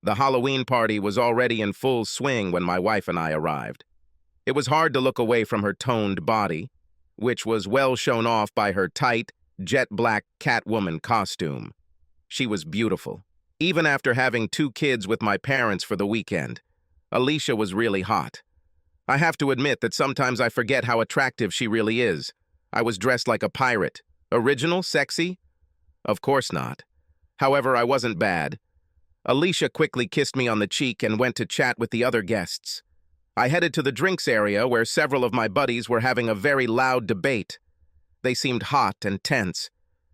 The Halloween party was already in full swing when my wife and I arrived. It was hard to look away from her toned body, which was well shown off by her tight, jet-black Catwoman costume. She was beautiful. Even after having 2 kids with my parents for the weekend, Alicia was really hot. I have to admit that sometimes I forget how attractive she really is. I was dressed like a pirate. Original? Sexy? Of course not. However, I wasn't bad. Alicia quickly kissed me on the cheek and went to chat with the other guests. I headed to the drinks area where several of my buddies were having a very loud debate. They seemed hot and tense.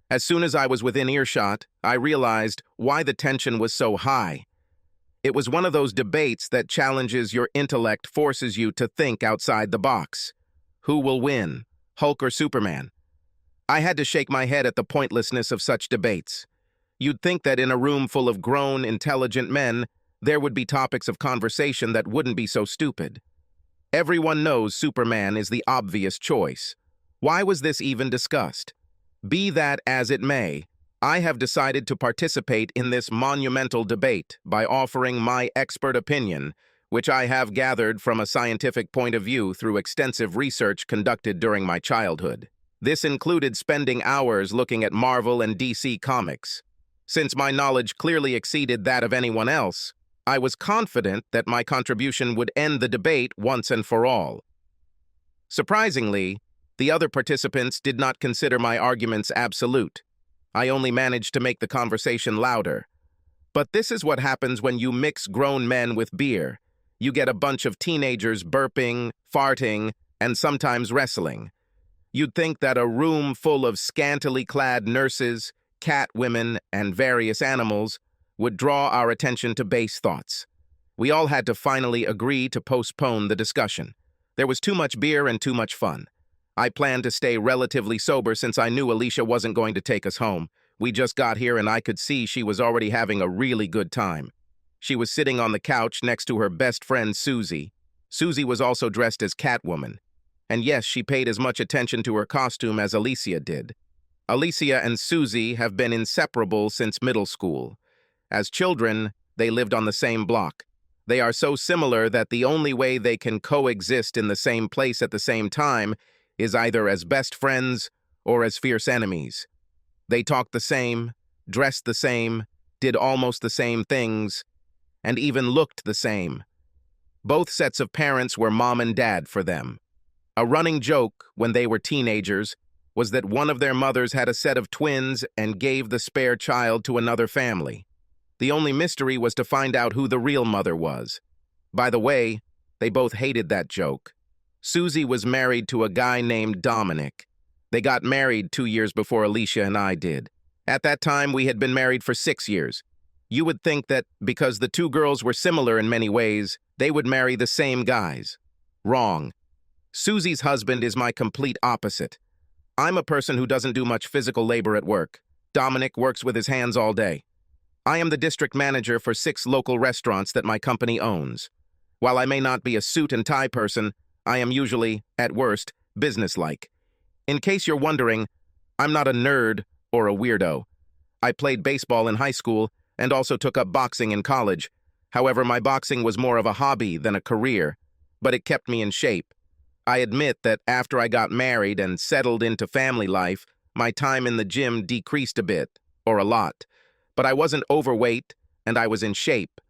As soon as I was within earshot, I realized why the tension was so high. It was one of those debates that challenges your intellect, forces you to think outside the box. Who will win, Hulk or Superman? I had to shake my head at the pointlessness of such debates. You'd think that in a room full of grown, intelligent men, there would be topics of conversation that wouldn't be so stupid. Everyone knows Superman is the obvious choice. Why was this even discussed? Be that as it may, I have decided to participate in this monumental debate by offering my expert opinion, which I have gathered from a scientific point of view through extensive research conducted during my childhood. This included spending hours looking at Marvel and DC comics. Since my knowledge clearly exceeded that of anyone else, I was confident that my contribution would end the debate once and for all. Surprisingly, the other participants did not consider my arguments absolute. I only managed to make the conversation louder. But this is what happens when you mix grown men with beer. You get a bunch of teenagers burping, farting, and sometimes wrestling. You'd think that a room full of scantily clad nurses, cat women, and various animals would draw our attention to base thoughts. We all had to finally agree to postpone the discussion. There was too much beer and too much fun. I planned to stay relatively sober since I knew Alicia wasn't going to take us home. We just got here and I could see she was already having a really good time. She was sitting on the couch next to her best friend Susie. Susie was also dressed as Catwoman. And yes, she paid as much attention to her costume as Alicia did. Alicia and Susie have been inseparable since middle school. As children, they lived on the same block. They are so similar that the only way they can coexist in the same place at the same time is either as best friends or as fierce enemies. They talked the same, dressed the same, did almost the same things, and even looked the same. Both sets of parents were mom and dad for them. A running joke when they were teenagers was that one of their mothers had a set of twins and gave the spare child to another family. The only mystery was to find out who the real mother was. By the way, they both hated that joke. Susie was married to a guy named Dominic. They got married 2 years before Alicia and I did. At that time, we had been married for 6 years. You would think that because the 2 girls were similar in many ways, they would marry the same guys. Wrong. Susie's husband is my complete opposite. I'm a person who doesn't do much physical labor at work. Dominic works with his hands all day. I am the district manager for 6 local restaurants that my company owns. While I may not be a suit and tie person, I am usually, at worst, businesslike. In case you're wondering, I'm not a nerd or a weirdo. I played baseball in high school and also took up boxing in college. However, my boxing was more of a hobby than a career, but it kept me in shape. I admit that after I got married and settled into family life, my time in the gym decreased a bit, or a lot. But I wasn't overweight, and I was in shape.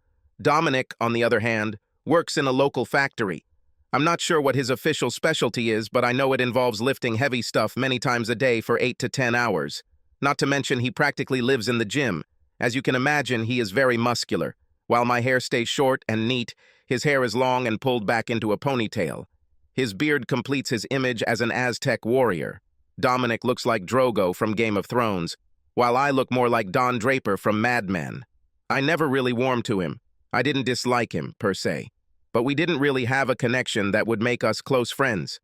Dominic, on the other hand, works in a local factory. I'm not sure what his official specialty is, but I know it involves lifting heavy stuff many times a day for 8 to 10 hours. Not to mention he practically lives in the gym. As you can imagine, he is very muscular. While my hair stays short and neat, his hair is long and pulled back into a ponytail. His beard completes his image as an Aztec warrior. Dominic looks like Drogo from Game of Thrones, while I look more like Don Draper from Mad Men. I never really warmed to him. I didn't dislike him, per se. But we didn't really have a connection that would make us close friends,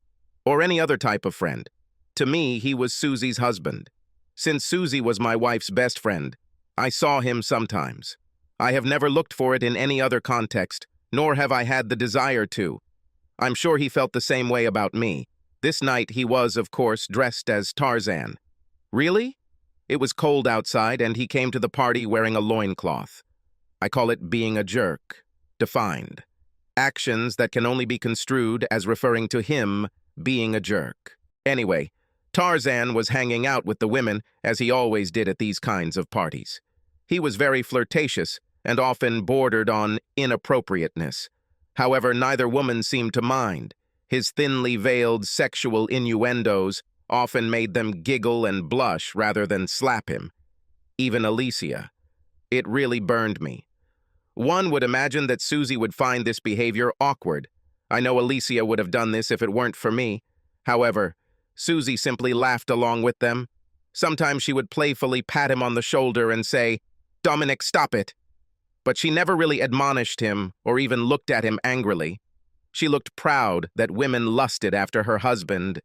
or any other type of friend. To me, he was Susie's husband. Since Susie was my wife's best friend, I saw him sometimes. I have never looked for it in any other context, nor have I had the desire to. I'm sure he felt the same way about me. This night he was, of course, dressed as Tarzan. Really? It was cold outside, and he came to the party wearing a loincloth. I call it being a jerk. Defined. Actions that can only be construed as referring to him being a jerk. Anyway, Tarzan was hanging out with the women, as he always did at these kinds of parties. He was very flirtatious and often bordered on inappropriateness. However, neither woman seemed to mind. His thinly veiled sexual innuendos often made them giggle and blush rather than slap him. Even Alicia. It really burned me. One would imagine that Susie would find this behavior awkward. I know Alicia would have done this if it weren't for me. However, Susie simply laughed along with them. Sometimes she would playfully pat him on the shoulder and say, "Dominic, stop it." But she never really admonished him or even looked at him angrily. She looked proud that women lusted after her husband.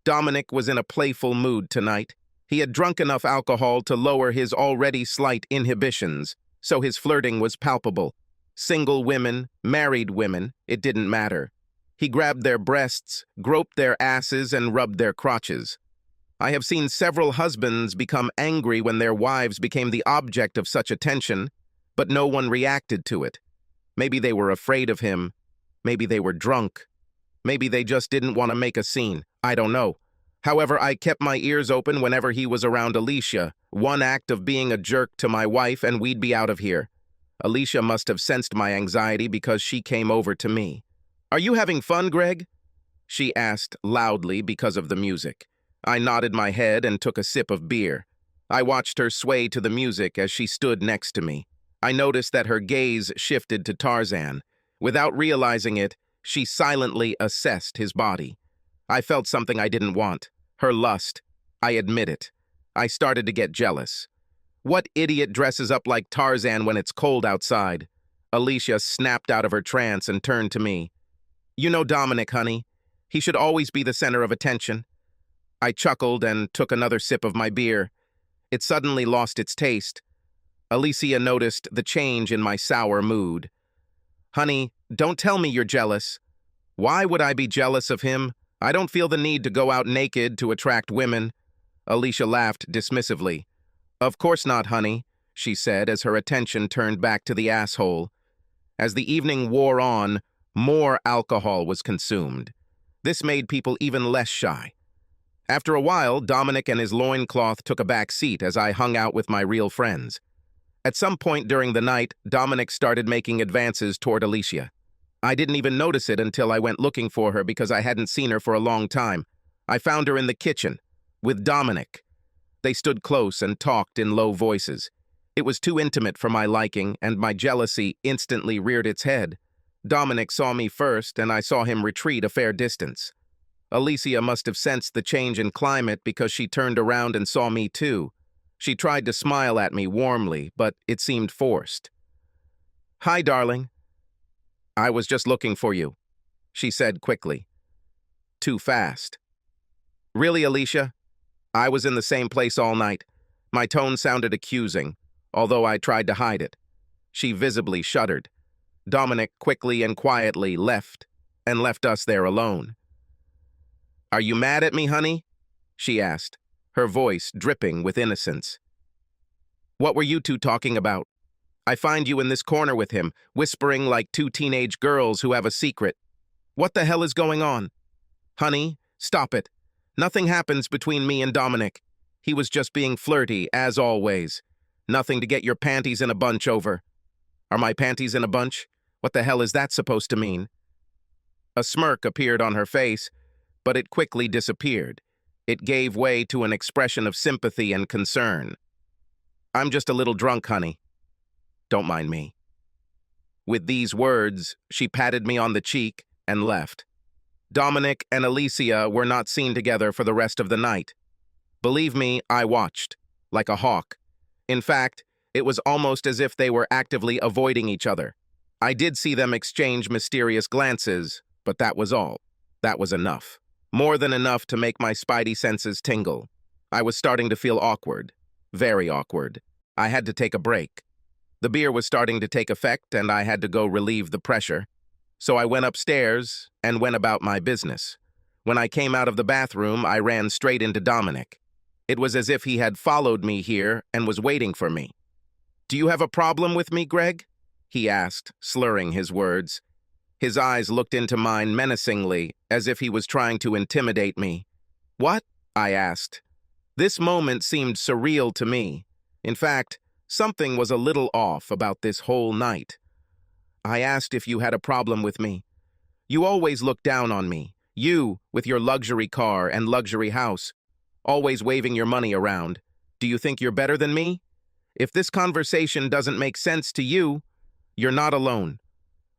Dominic was in a playful mood tonight. He had drunk enough alcohol to lower his already slight inhibitions, so his flirting was palpable. Single women, married women, it didn't matter. He grabbed their breasts, groped their asses, and rubbed their crotches. I have seen several husbands become angry when their wives became the object of such attention, but no one reacted to it. Maybe they were afraid of him. Maybe they were drunk. Maybe they just didn't want to make a scene. I don't know. However, I kept my ears open whenever he was around Alicia. One act of being a jerk to my wife and we'd be out of here. Alicia must have sensed my anxiety because she came over to me. "Are you having fun, Greg?" she asked loudly because of the music. I nodded my head and took a sip of beer. I watched her sway to the music as she stood next to me. I noticed that her gaze shifted to Tarzan. Without realizing it, she silently assessed his body. I felt something I didn't want. Her lust. I admit it. I started to get jealous. What idiot dresses up like Tarzan when it's cold outside? Alicia snapped out of her trance and turned to me. "You know Dominic, honey. He should always be the center of attention." I chuckled and took another sip of my beer. It suddenly lost its taste. Alicia noticed the change in my sour mood. "Honey, don't tell me you're jealous." "Why would I be jealous of him? I don't feel the need to go out naked to attract women." Alicia laughed dismissively. "Of course not, honey," she said as her attention turned back to the asshole. As the evening wore on, more alcohol was consumed. This made people even less shy. After a while, Dominic and his loincloth took a back seat as I hung out with my real friends. At some point during the night, Dominic started making advances toward Alicia. I didn't even notice it until I went looking for her because I hadn't seen her for a long time. I found her in the kitchen, with Dominic. They stood close and talked in low voices. It was too intimate for my liking, and my jealousy instantly reared its head. Dominic saw me first, and I saw him retreat a fair distance. Alicia must have sensed the change in climate because she turned around and saw me too. She tried to smile at me warmly, but it seemed forced. "Hi, darling." "I was just looking for you," she said quickly. Too fast. "Really, Alicia? I was in the same place all night." My tone sounded accusing, although I tried to hide it. She visibly shuddered. Dominic quickly and quietly left us there alone. "Are you mad at me, honey?" she asked, her voice dripping with innocence. "What were you two talking about? I find you in this corner with him, whispering like two teenage girls who have a secret. What the hell is going on?" "Honey, stop it. Nothing happens between me and Dominic. He was just being flirty, as always. Nothing to get your panties in a bunch over." "Are my panties in a bunch? What the hell is that supposed to mean?" A smirk appeared on her face, but it quickly disappeared. It gave way to an expression of sympathy and concern. "I'm just a little drunk, honey. Don't mind me." With these words, she patted me on the cheek and left. Dominic and Alicia were not seen together for the rest of the night. Believe me, I watched, like a hawk. In fact, it was almost as if they were actively avoiding each other. I did see them exchange mysterious glances, but that was all. That was enough. More than enough to make my spidey senses tingle. I was starting to feel awkward. Very awkward. I had to take a break. The beer was starting to take effect, and I had to go relieve the pressure. So I went upstairs and went about my business. When I came out of the bathroom, I ran straight into Dominic. It was as if he had followed me here and was waiting for me. "Do you have a problem with me, Greg?" he asked, slurring his words. His eyes looked into mine menacingly, as if he was trying to intimidate me. What? I asked. This moment seemed surreal to me. In fact, something was a little off about this whole night. I asked if you had a problem with me. You always look down on me. You, with your luxury car and luxury house, always waving your money around. Do you think you're better than me? If this conversation doesn't make sense to you, you're not alone.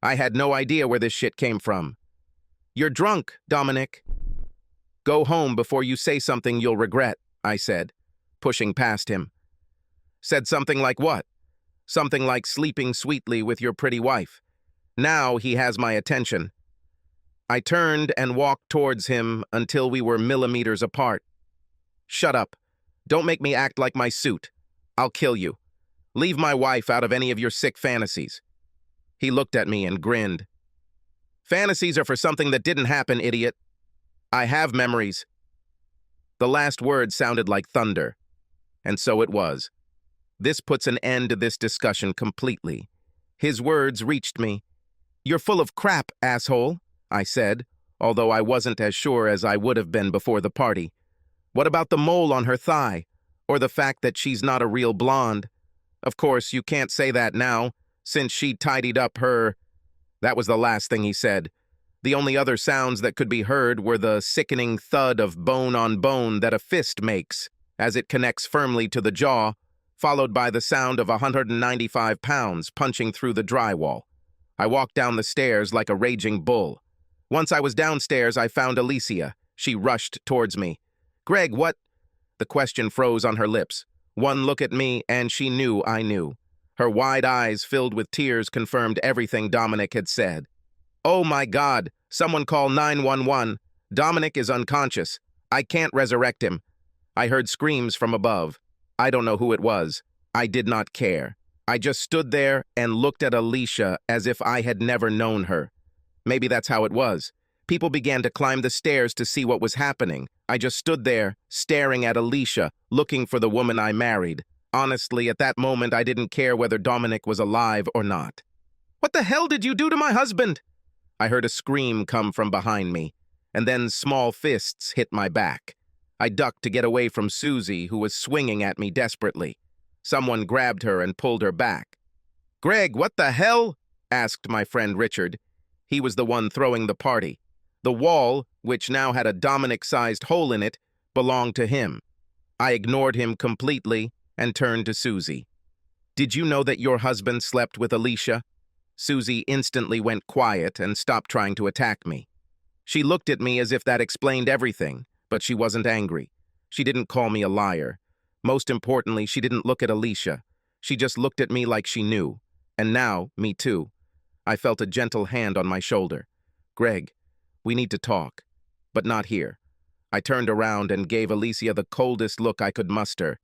I had no idea where this shit came from. You're drunk, Dominic. Go home before you say something you'll regret, I said, pushing past him. Said something like what? Something like sleeping sweetly with your pretty wife. Now he has my attention. I turned and walked towards him until we were millimeters apart. Shut up. Don't make me act like my suit. I'll kill you. Leave my wife out of any of your sick fantasies. He looked at me and grinned. Fantasies are for something that didn't happen, idiot. I have memories. The last word sounded like thunder. And so it was. This puts an end to this discussion completely. His words reached me. You're full of crap, asshole, I said, although I wasn't as sure as I would have been before the party. What about the mole on her thigh? Or the fact that she's not a real blonde? Of course, you can't say that now, since she tidied up her... That was the last thing he said. The only other sounds that could be heard were the sickening thud of bone on bone that a fist makes as it connects firmly to the jaw, followed by the sound of 195 pounds punching through the drywall. I walked down the stairs like a raging bull. Once I was downstairs, I found Alicia. She rushed towards me. Greg, what? The question froze on her lips. One look at me, and she knew I knew. Her wide eyes filled with tears confirmed everything Dominic had said. Oh my God, someone call 911. Dominic is unconscious. I can't resurrect him. I heard screams from above. I don't know who it was. I did not care. I just stood there and looked at Alicia as if I had never known her. Maybe that's how it was. People began to climb the stairs to see what was happening. I just stood there, staring at Alicia, looking for the woman I married. Honestly, at that moment, I didn't care whether Dominic was alive or not. What the hell did you do to my husband? I heard a scream come from behind me, and then small fists hit my back. I ducked to get away from Susie, who was swinging at me desperately. Someone grabbed her and pulled her back. Greg, what the hell? Asked my friend Richard. He was the one throwing the party. The wall, which now had a Dominic-sized hole in it, belonged to him. I ignored him completely and turned to Susie. Did you know that your husband slept with Alicia? Susie instantly went quiet and stopped trying to attack me. She looked at me as if that explained everything, but she wasn't angry. She didn't call me a liar. Most importantly, she didn't look at Alicia. She just looked at me like she knew. And now, me too. I felt a gentle hand on my shoulder. Greg, we need to talk, but not here. I turned around and gave Alicia the coldest look I could muster.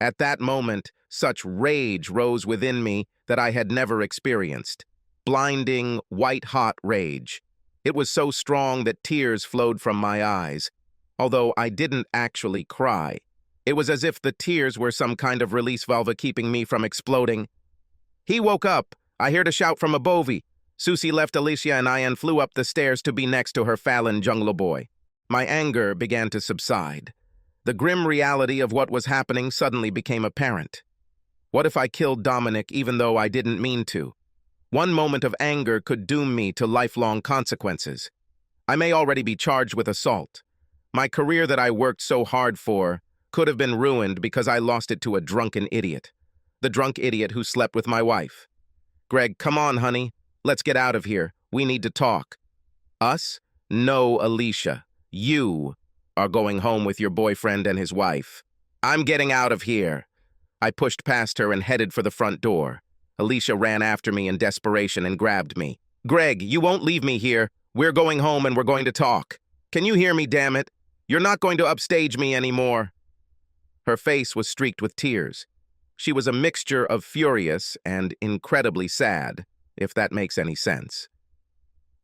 At that moment, such rage rose within me that I had never experienced. Blinding, white-hot rage. It was so strong that tears flowed from my eyes, although I didn't actually cry. It was as if the tears were some kind of release valve keeping me from exploding. He woke up. I heard a shout from above. Susie left Alicia and I and flew up the stairs to be next to her Fallon jungle boy. My anger began to subside. The grim reality of what was happening suddenly became apparent. What if I killed Dominic even though I didn't mean to? One moment of anger could doom me to lifelong consequences. I may already be charged with assault. My career that I worked so hard for could have been ruined because I lost it to a drunken idiot. The drunk idiot who slept with my wife. Greg, come on, honey. Let's get out of here. We need to talk. Us? No, Alicia. You are going home with your boyfriend and his wife. I'm getting out of here. I pushed past her and headed for the front door. Alicia ran after me in desperation and grabbed me. Greg, you won't leave me here. We're going home and we're going to talk. Can you hear me, damn it? You're not going to upstage me anymore. Her face was streaked with tears. She was a mixture of furious and incredibly sad, if that makes any sense.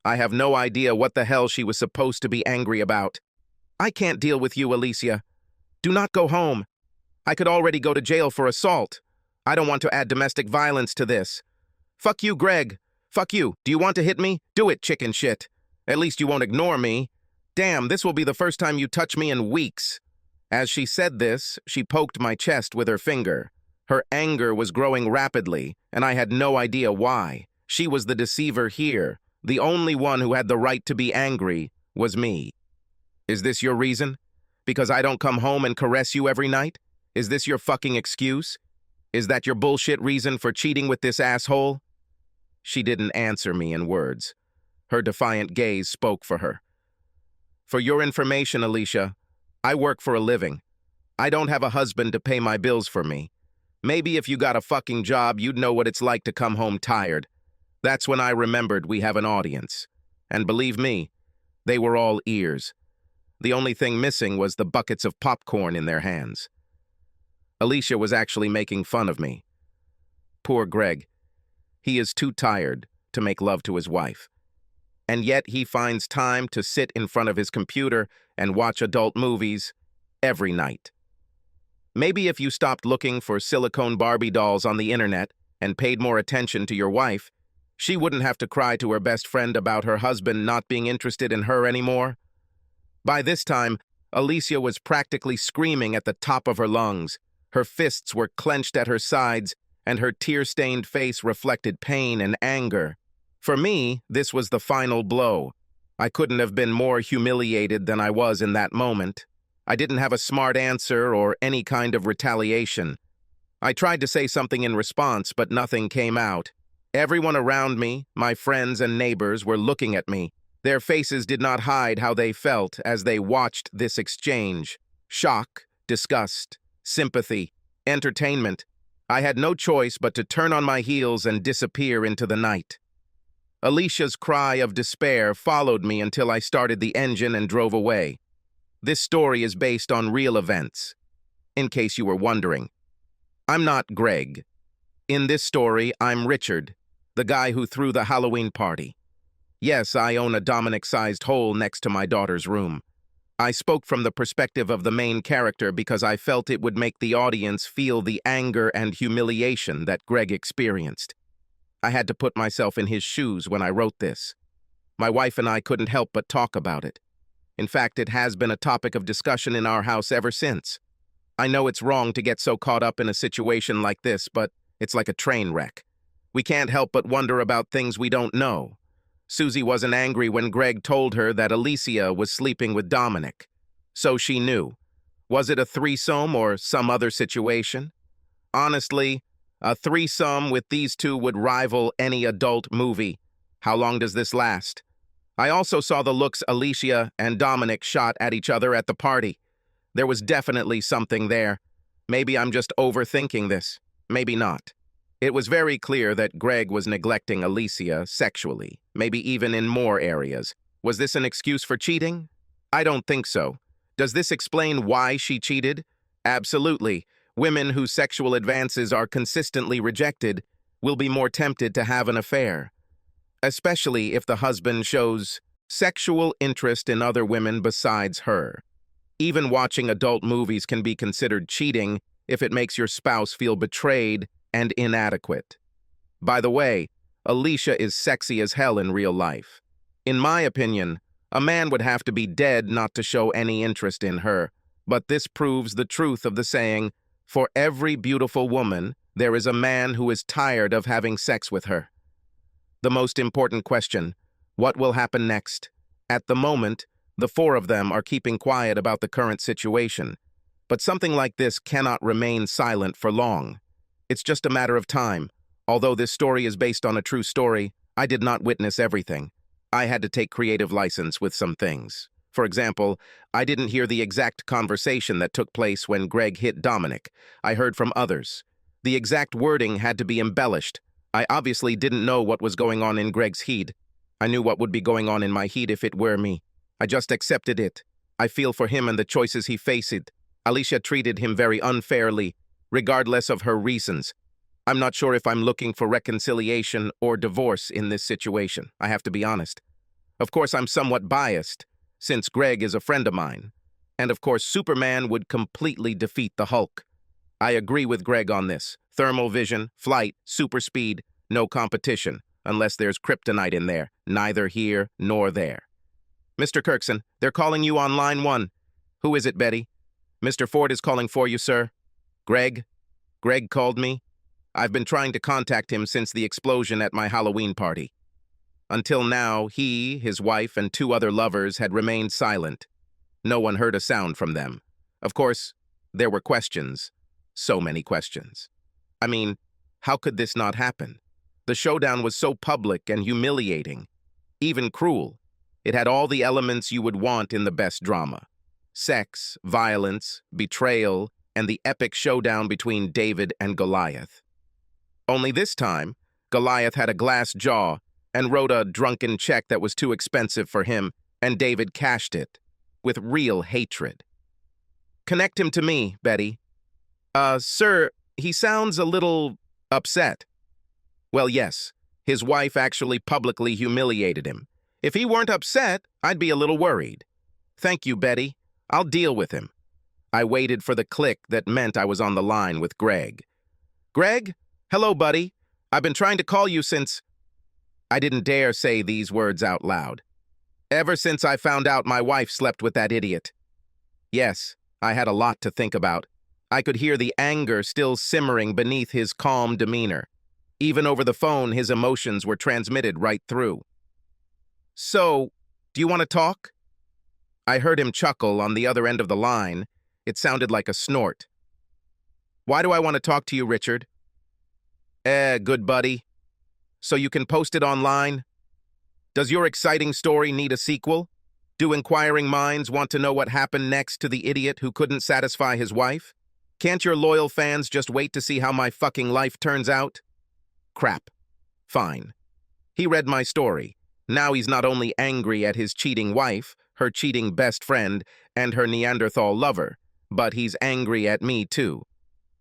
I have no idea what the hell she was supposed to be angry about. I can't deal with you, Alicia. Do not go home. I could already go to jail for assault. I don't want to add domestic violence to this. Fuck you, Greg. Fuck you. Do you want to hit me? Do it, chicken shit. At least you won't ignore me. Damn, this will be the first time you touch me in weeks. As she said this, she poked my chest with her finger. Her anger was growing rapidly, and I had no idea why. She was the deceiver here. The only one who had the right to be angry was me. Is this your reason? Because I don't come home and caress you every night? Is this your fucking excuse? Is that your bullshit reason for cheating with this asshole? She didn't answer me in words. Her defiant gaze spoke for her. For your information, Alicia, I work for a living. I don't have a husband to pay my bills for me. Maybe if you got a fucking job, you'd know what it's like to come home tired. That's when I remembered we have an audience. And believe me, they were all ears. The only thing missing was the buckets of popcorn in their hands. Alicia was actually making fun of me. Poor Greg. He is too tired to make love to his wife. And yet he finds time to sit in front of his computer and watch adult movies every night. Maybe if you stopped looking for silicone Barbie dolls on the internet and paid more attention to your wife, she wouldn't have to cry to her best friend about her husband not being interested in her anymore. By this time, Alicia was practically screaming at the top of her lungs. Her fists were clenched at her sides, and her tear-stained face reflected pain and anger. For me, this was the final blow. I couldn't have been more humiliated than I was in that moment. I didn't have a smart answer or any kind of retaliation. I tried to say something in response, but nothing came out. Everyone around me, my friends and neighbors, were looking at me. Their faces did not hide how they felt as they watched this exchange. Shock, disgust, sympathy, entertainment. I had no choice but to turn on my heels and disappear into the night. Alicia's cry of despair followed me until I started the engine and drove away. This story is based on real events. In case you were wondering, I'm not Greg. In this story, I'm Richard, the guy who threw the Halloween party. Yes, I own a Dominic-sized hole next to my daughter's room. I spoke from the perspective of the main character because I felt it would make the audience feel the anger and humiliation that Greg experienced. I had to put myself in his shoes when I wrote this. My wife and I couldn't help but talk about it. In fact, it has been a topic of discussion in our house ever since. I know it's wrong to get so caught up in a situation like this, but it's like a train wreck. We can't help but wonder about things we don't know. Susie wasn't angry when Greg told her that Alicia was sleeping with Dominic. So she knew. Was it a threesome or some other situation? Honestly, a threesome with these two would rival any adult movie. How long does this last? I also saw the looks Alicia and Dominic shot at each other at the party. There was definitely something there. Maybe I'm just overthinking this. Maybe not. It was very clear that Greg was neglecting Alicia sexually, maybe even in more areas. Was this an excuse for cheating? I don't think so. Does this explain why she cheated? Absolutely. Women whose sexual advances are consistently rejected will be more tempted to have an affair, especially if the husband shows sexual interest in other women besides her. Even watching adult movies can be considered cheating if it makes your spouse feel betrayed and inadequate. By the way, Alicia is sexy as hell in real life. In my opinion, a man would have to be dead not to show any interest in her, but this proves the truth of the saying, for every beautiful woman, there is a man who is tired of having sex with her. The most important question, what will happen next? At the moment, the four of them are keeping quiet about the current situation, but something like this cannot remain silent for long. It's just a matter of time. Although this story is based on a true story, I did not witness everything. I had to take creative license with some things. For example, I didn't hear the exact conversation that took place when Greg hit Dominic. I heard from others. The exact wording had to be embellished. I obviously didn't know what was going on in Greg's head. I knew what would be going on in my head if it were me. I just accepted it. I feel for him and the choices he faced. Alicia treated him very unfairly, regardless of her reasons. I'm not sure if I'm looking for reconciliation or divorce in this situation, I have to be honest. Of course, I'm somewhat biased, since Greg is a friend of mine. And of course, Superman would completely defeat the Hulk. I agree with Greg on this. Thermal vision, flight, super speed. No competition, unless there's kryptonite in there, neither here nor there. Mr. Kirkson, they're calling you on line 1. Who is it, Betty? Mr. Ford is calling for you, sir. Greg? Greg called me. I've been trying to contact him since the explosion at my Halloween party. Until now, he, his wife, and 2 other lovers had remained silent. No one heard a sound from them. Of course, there were questions. So many questions. I mean, how could this not happen? The showdown was so public and humiliating, even cruel. It had all the elements you would want in the best drama. Sex, violence, betrayal, and the epic showdown between David and Goliath. Only this time, Goliath had a glass jaw and wrote a drunken check that was too expensive for him, and David cashed it, with real hatred. Connect him to me, Betty. Sir, he sounds a little upset. Well, yes, his wife actually publicly humiliated him. If he weren't upset, I'd be a little worried. Thank you, Betty. I'll deal with him. I waited for the click that meant I was on the line with Greg. Greg? Hello, buddy. I've been trying to call you since... I didn't dare say these words out loud. Ever since I found out my wife slept with that idiot. Yes, I had a lot to think about. I could hear the anger still simmering beneath his calm demeanor. Even over the phone, his emotions were transmitted right through. So, do you want to talk? I heard him chuckle on the other end of the line. It sounded like a snort. Why do I want to talk to you, Richard? Good buddy. So you can post it online? Does your exciting story need a sequel? Do inquiring minds want to know what happened next to the idiot who couldn't satisfy his wife? Can't your loyal fans just wait to see how my fucking life turns out? Crap. Fine. He read my story. Now he's not only angry at his cheating wife, her cheating best friend, and her Neanderthal lover, but he's angry at me too.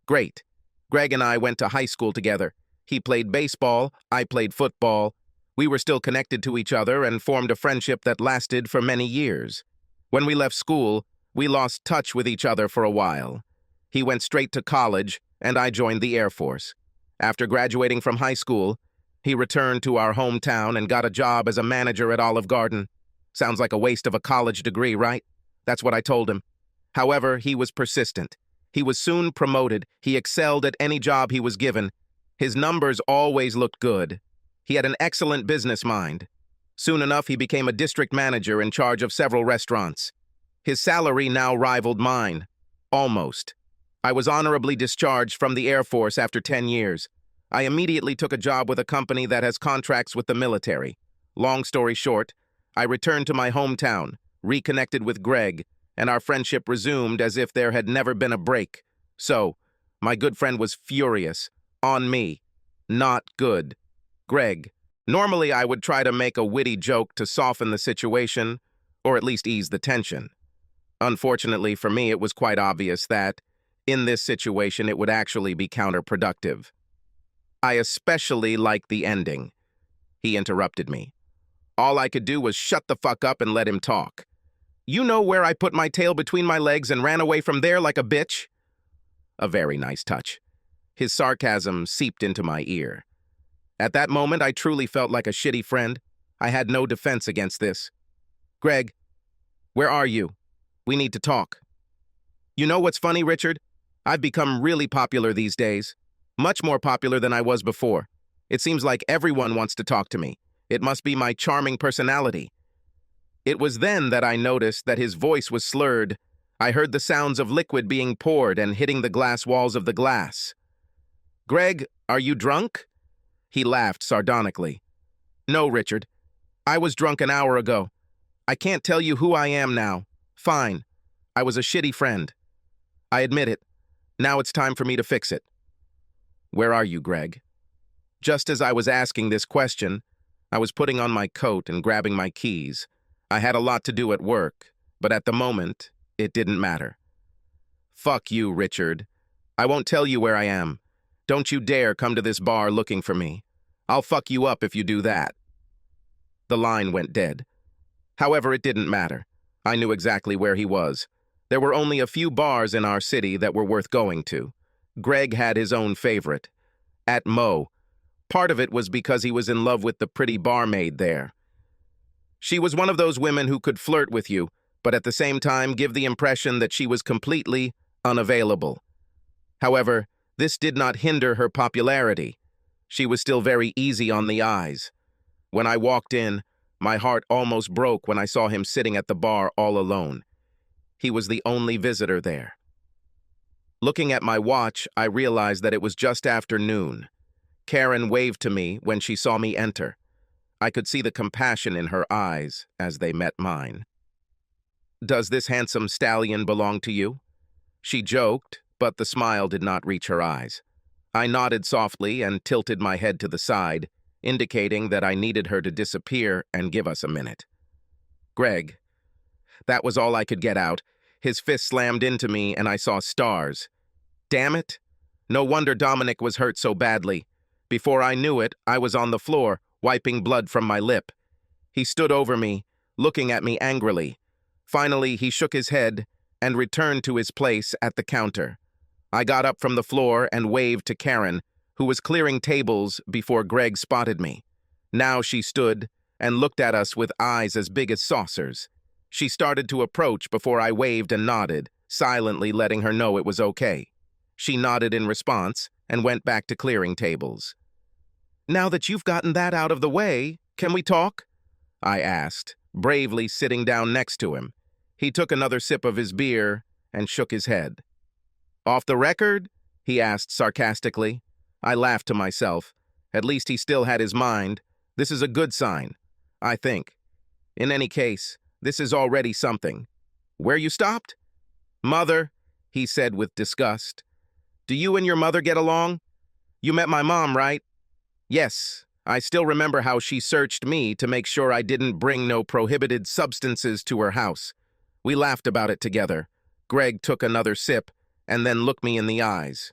Great. Greg and I went to high school together. He played baseball, I played football. We were still connected to each other and formed a friendship that lasted for many years. When we left school, we lost touch with each other for a while. He went straight to college, and I joined the Air Force. After graduating from high school, he returned to our hometown and got a job as a manager at Olive Garden. Sounds like a waste of a college degree, right? That's what I told him. However, he was persistent. He was soon promoted. He excelled at any job he was given. His numbers always looked good. He had an excellent business mind. Soon enough, he became a district manager in charge of several restaurants. His salary now rivaled mine. Almost. I was honorably discharged from the Air Force after 10 years. I immediately took a job with a company that has contracts with the military. Long story short, I returned to my hometown, reconnected with Greg, and our friendship resumed as if there had never been a break. So, my good friend was furious. On me. Not good. Greg. Normally I would try to make a witty joke to soften the situation, or at least ease the tension. Unfortunately for me, it was quite obvious that, in this situation, it would actually be counterproductive. I especially liked the ending. He interrupted me. All I could do was shut the fuck up and let him talk. You know where I put my tail between my legs and ran away from there like a bitch? A very nice touch. His sarcasm seeped into my ear. At that moment, I truly felt like a shitty friend. I had no defense against this. Greg, where are you? We need to talk. You know what's funny, Richard? I've become really popular these days. Much more popular than I was before. It seems like everyone wants to talk to me. It must be my charming personality. It was then that I noticed that his voice was slurred. I heard the sounds of liquid being poured and hitting the glass walls of the glass. Greg, are you drunk? He laughed sardonically. No, Richard. I was drunk an hour ago. I can't tell you who I am now. Fine. I was a shitty friend. I admit it. Now it's time for me to fix it. Where are you, Greg? Just as I was asking this question, I was putting on my coat and grabbing my keys. I had a lot to do at work, but at the moment, it didn't matter. Fuck you, Richard. I won't tell you where I am. Don't you dare come to this bar looking for me. I'll fuck you up if you do that. The line went dead. However, it didn't matter. I knew exactly where he was. There were only a few bars in our city that were worth going to. Greg had his own favorite. At Mo. Part of it was because he was in love with the pretty barmaid there. She was one of those women who could flirt with you, but at the same time give the impression that she was completely unavailable. However, this did not hinder her popularity. She was still very easy on the eyes. When I walked in, my heart almost broke when I saw him sitting at the bar all alone. He was the only visitor there. Looking at my watch, I realized that it was just after noon. Karen waved to me when she saw me enter. I could see the compassion in her eyes as they met mine. "Does this handsome stallion belong to you?" She joked, but the smile did not reach her eyes. I nodded softly and tilted my head to the side, indicating that I needed her to disappear and give us a minute. "Greg." That was all I could get out. His fist slammed into me and I saw stars. Damn it! No wonder Dominic was hurt so badly. Before I knew it, I was on the floor, wiping blood from my lip. He stood over me, looking at me angrily. Finally, he shook his head and returned to his place at the counter. I got up from the floor and waved to Karen, who was clearing tables before Greg spotted me. Now she stood and looked at us with eyes as big as saucers. She started to approach before I waved and nodded, silently letting her know it was okay. She nodded in response and went back to clearing tables. "Now that you've gotten that out of the way, can we talk?" I asked, bravely sitting down next to him. He took another sip of his beer and shook his head. "Off the record?" he asked sarcastically. I laughed to myself. At least he still had his mind. This is a good sign, I think. In any case, this is already something. "Where you stopped?" "Mother," he said with disgust. "Do you and your mother get along? You met my mom, right?" "Yes, I still remember how she searched me to make sure I didn't bring no prohibited substances to her house. We laughed about it together." Greg took another sip and then looked me in the eyes.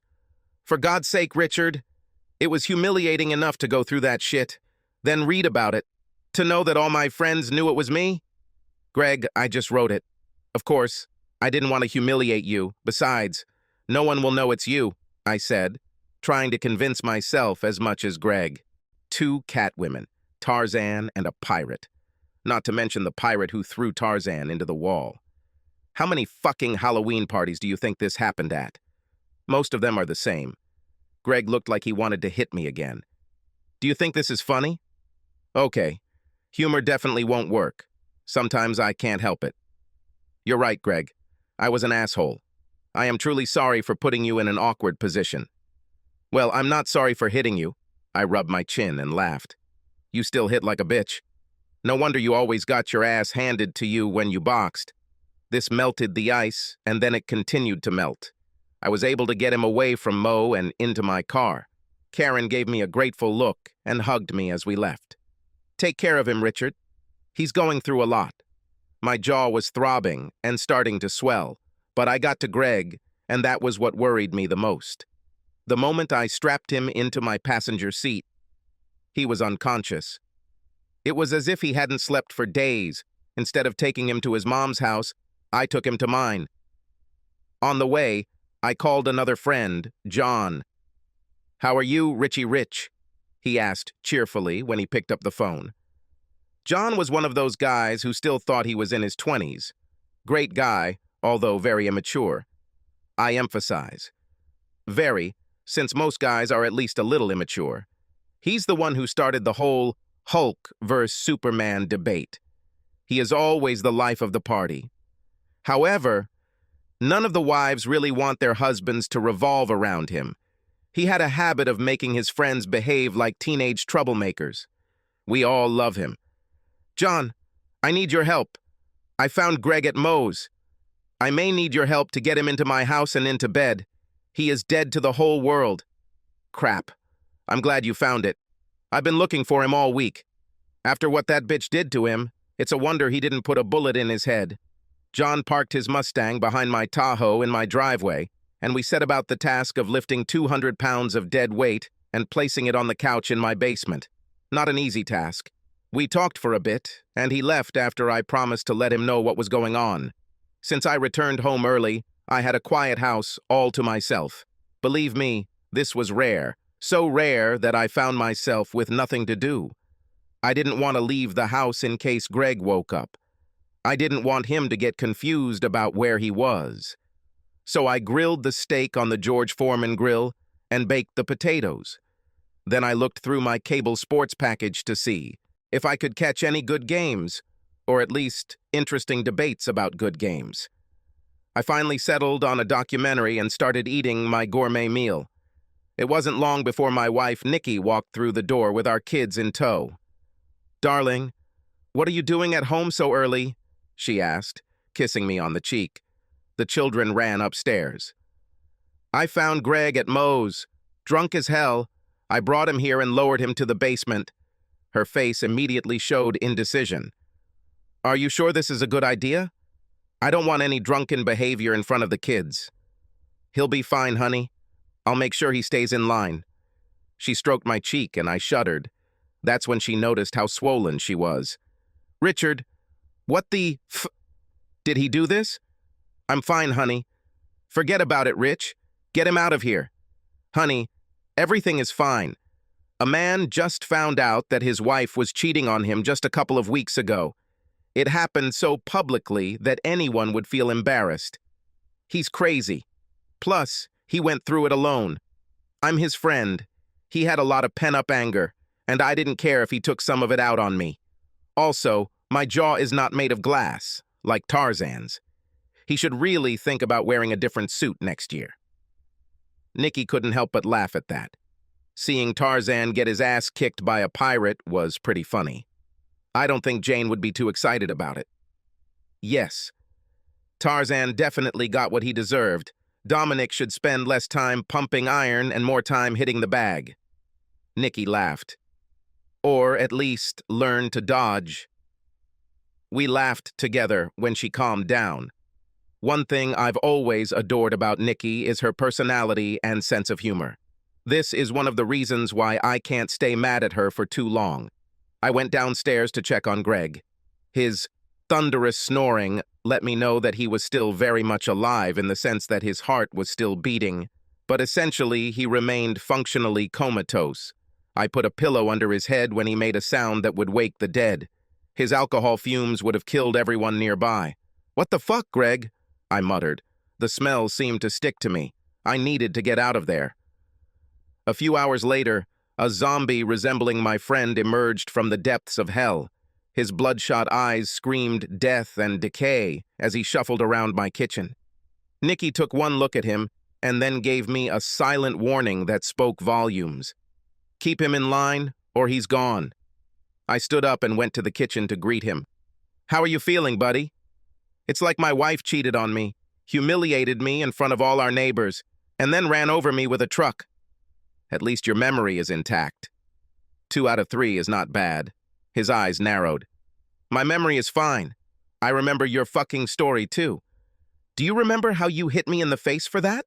"For God's sake, Richard, it was humiliating enough to go through that shit, then read about it, to know that all my friends knew it was me. Greg, I just wrote it. Of course, I didn't want to humiliate you. Besides, no one will know it's you," I said, trying to convince myself as much as Greg. 2 catwomen, Tarzan and a pirate. Not to mention the pirate who threw Tarzan into the wall. How many fucking Halloween parties do you think this happened at? Most of them are the same. Greg looked like he wanted to hit me again. "Do you think this is funny?" "Okay. Humor definitely won't work. Sometimes I can't help it." "You're right, Greg. I was an asshole. I am truly sorry for putting you in an awkward position." "Well, I'm not sorry for hitting you." I rubbed my chin and laughed. "You still hit like a bitch. No wonder you always got your ass handed to you when you boxed." This melted the ice, and then it continued to melt. I was able to get him away from Mo and into my car. Karen gave me a grateful look and hugged me as we left. "Take care of him, Richard. He's going through a lot." My jaw was throbbing and starting to swell, but I got to Greg, and that was what worried me the most. The moment I strapped him into my passenger seat, he was unconscious. It was as if he hadn't slept for days. Instead of taking him to his mom's house, I took him to mine. On the way, I called another friend, John. "How are you, Richie Rich?" he asked cheerfully when he picked up the phone. John was one of those guys who still thought he was in his 20s. Great guy, although very immature. I emphasize. Very, since most guys are at least a little immature. He's the one who started the whole Hulk versus Superman debate. He is always the life of the party. However, none of the wives really want their husbands to revolve around him. He had a habit of making his friends behave like teenage troublemakers. We all love him. "John, I need your help. I found Greg at Moe's. I may need your help to get him into my house and into bed. He is dead to the whole world." "Crap. I'm glad you found it. I've been looking for him all week. After what that bitch did to him, it's a wonder he didn't put a bullet in his head." John parked his Mustang behind my Tahoe in my driveway, and we set about the task of lifting 200 pounds of dead weight and placing it on the couch in my basement. Not an easy task. We talked for a bit, and he left after I promised to let him know what was going on. Since I returned home early, I had a quiet house all to myself. Believe me, this was rare. So rare that I found myself with nothing to do. I didn't want to leave the house in case Greg woke up. I didn't want him to get confused about where he was. So I grilled the steak on the George Foreman grill and baked the potatoes. Then I looked through my cable sports package to see if I could catch any good games, or at least interesting debates about good games. I finally settled on a documentary and started eating my gourmet meal. It wasn't long before my wife, Nikki, walked through the door with our kids in tow. "Darling, what are you doing at home so early?" she asked, kissing me on the cheek. The children ran upstairs. "I found Greg at Moe's, drunk as hell. I brought him here and lowered him to the basement." Her face immediately showed indecision. "Are you sure this is a good idea? I don't want any drunken behavior in front of the kids." "He'll be fine, honey. I'll make sure he stays in line." She stroked my cheek and I shuddered. That's when she noticed how swollen she was. "Richard, what the f... Did he do this?" "I'm fine, honey." "Forget about it, Rich. Get him out of here." "Honey, everything is fine. A man just found out that his wife was cheating on him just a couple of weeks ago. It happened so publicly that anyone would feel embarrassed. He's crazy. Plus, he went through it alone. I'm his friend. He had a lot of pent-up anger, and I didn't care if he took some of it out on me. Also, my jaw is not made of glass, like Tarzan's. He should really think about wearing a different suit next year." Nikki couldn't help but laugh at that. Seeing Tarzan get his ass kicked by a pirate was pretty funny. I don't think Jane would be too excited about it. Yes, Tarzan definitely got what he deserved. Dominic should spend less time pumping iron and more time hitting the bag. Nikki laughed. Or at least learn to dodge. We laughed together when she calmed down. One thing I've always adored about Nikki is her personality and sense of humor. This is one of the reasons why I can't stay mad at her for too long. I went downstairs to check on Greg. His thunderous snoring let me know that he was still very much alive in the sense that his heart was still beating, but essentially he remained functionally comatose. I put a pillow under his head when he made a sound that would wake the dead. His alcohol fumes would have killed everyone nearby. "What the fuck, Greg?" I muttered. The smell seemed to stick to me. I needed to get out of there. A few hours later, a zombie resembling my friend emerged from the depths of hell. His bloodshot eyes screamed death and decay as he shuffled around my kitchen. Nikki took one look at him and then gave me a silent warning that spoke volumes. "Keep him in line, or he's gone." I stood up and went to the kitchen to greet him. "How are you feeling, buddy?" "It's like my wife cheated on me, humiliated me in front of all our neighbors, and then ran over me with a truck." "At least your memory is intact." 2 out of 3 is not bad. His eyes narrowed. "My memory is fine. I remember your fucking story, too. Do you remember how you hit me in the face for that?"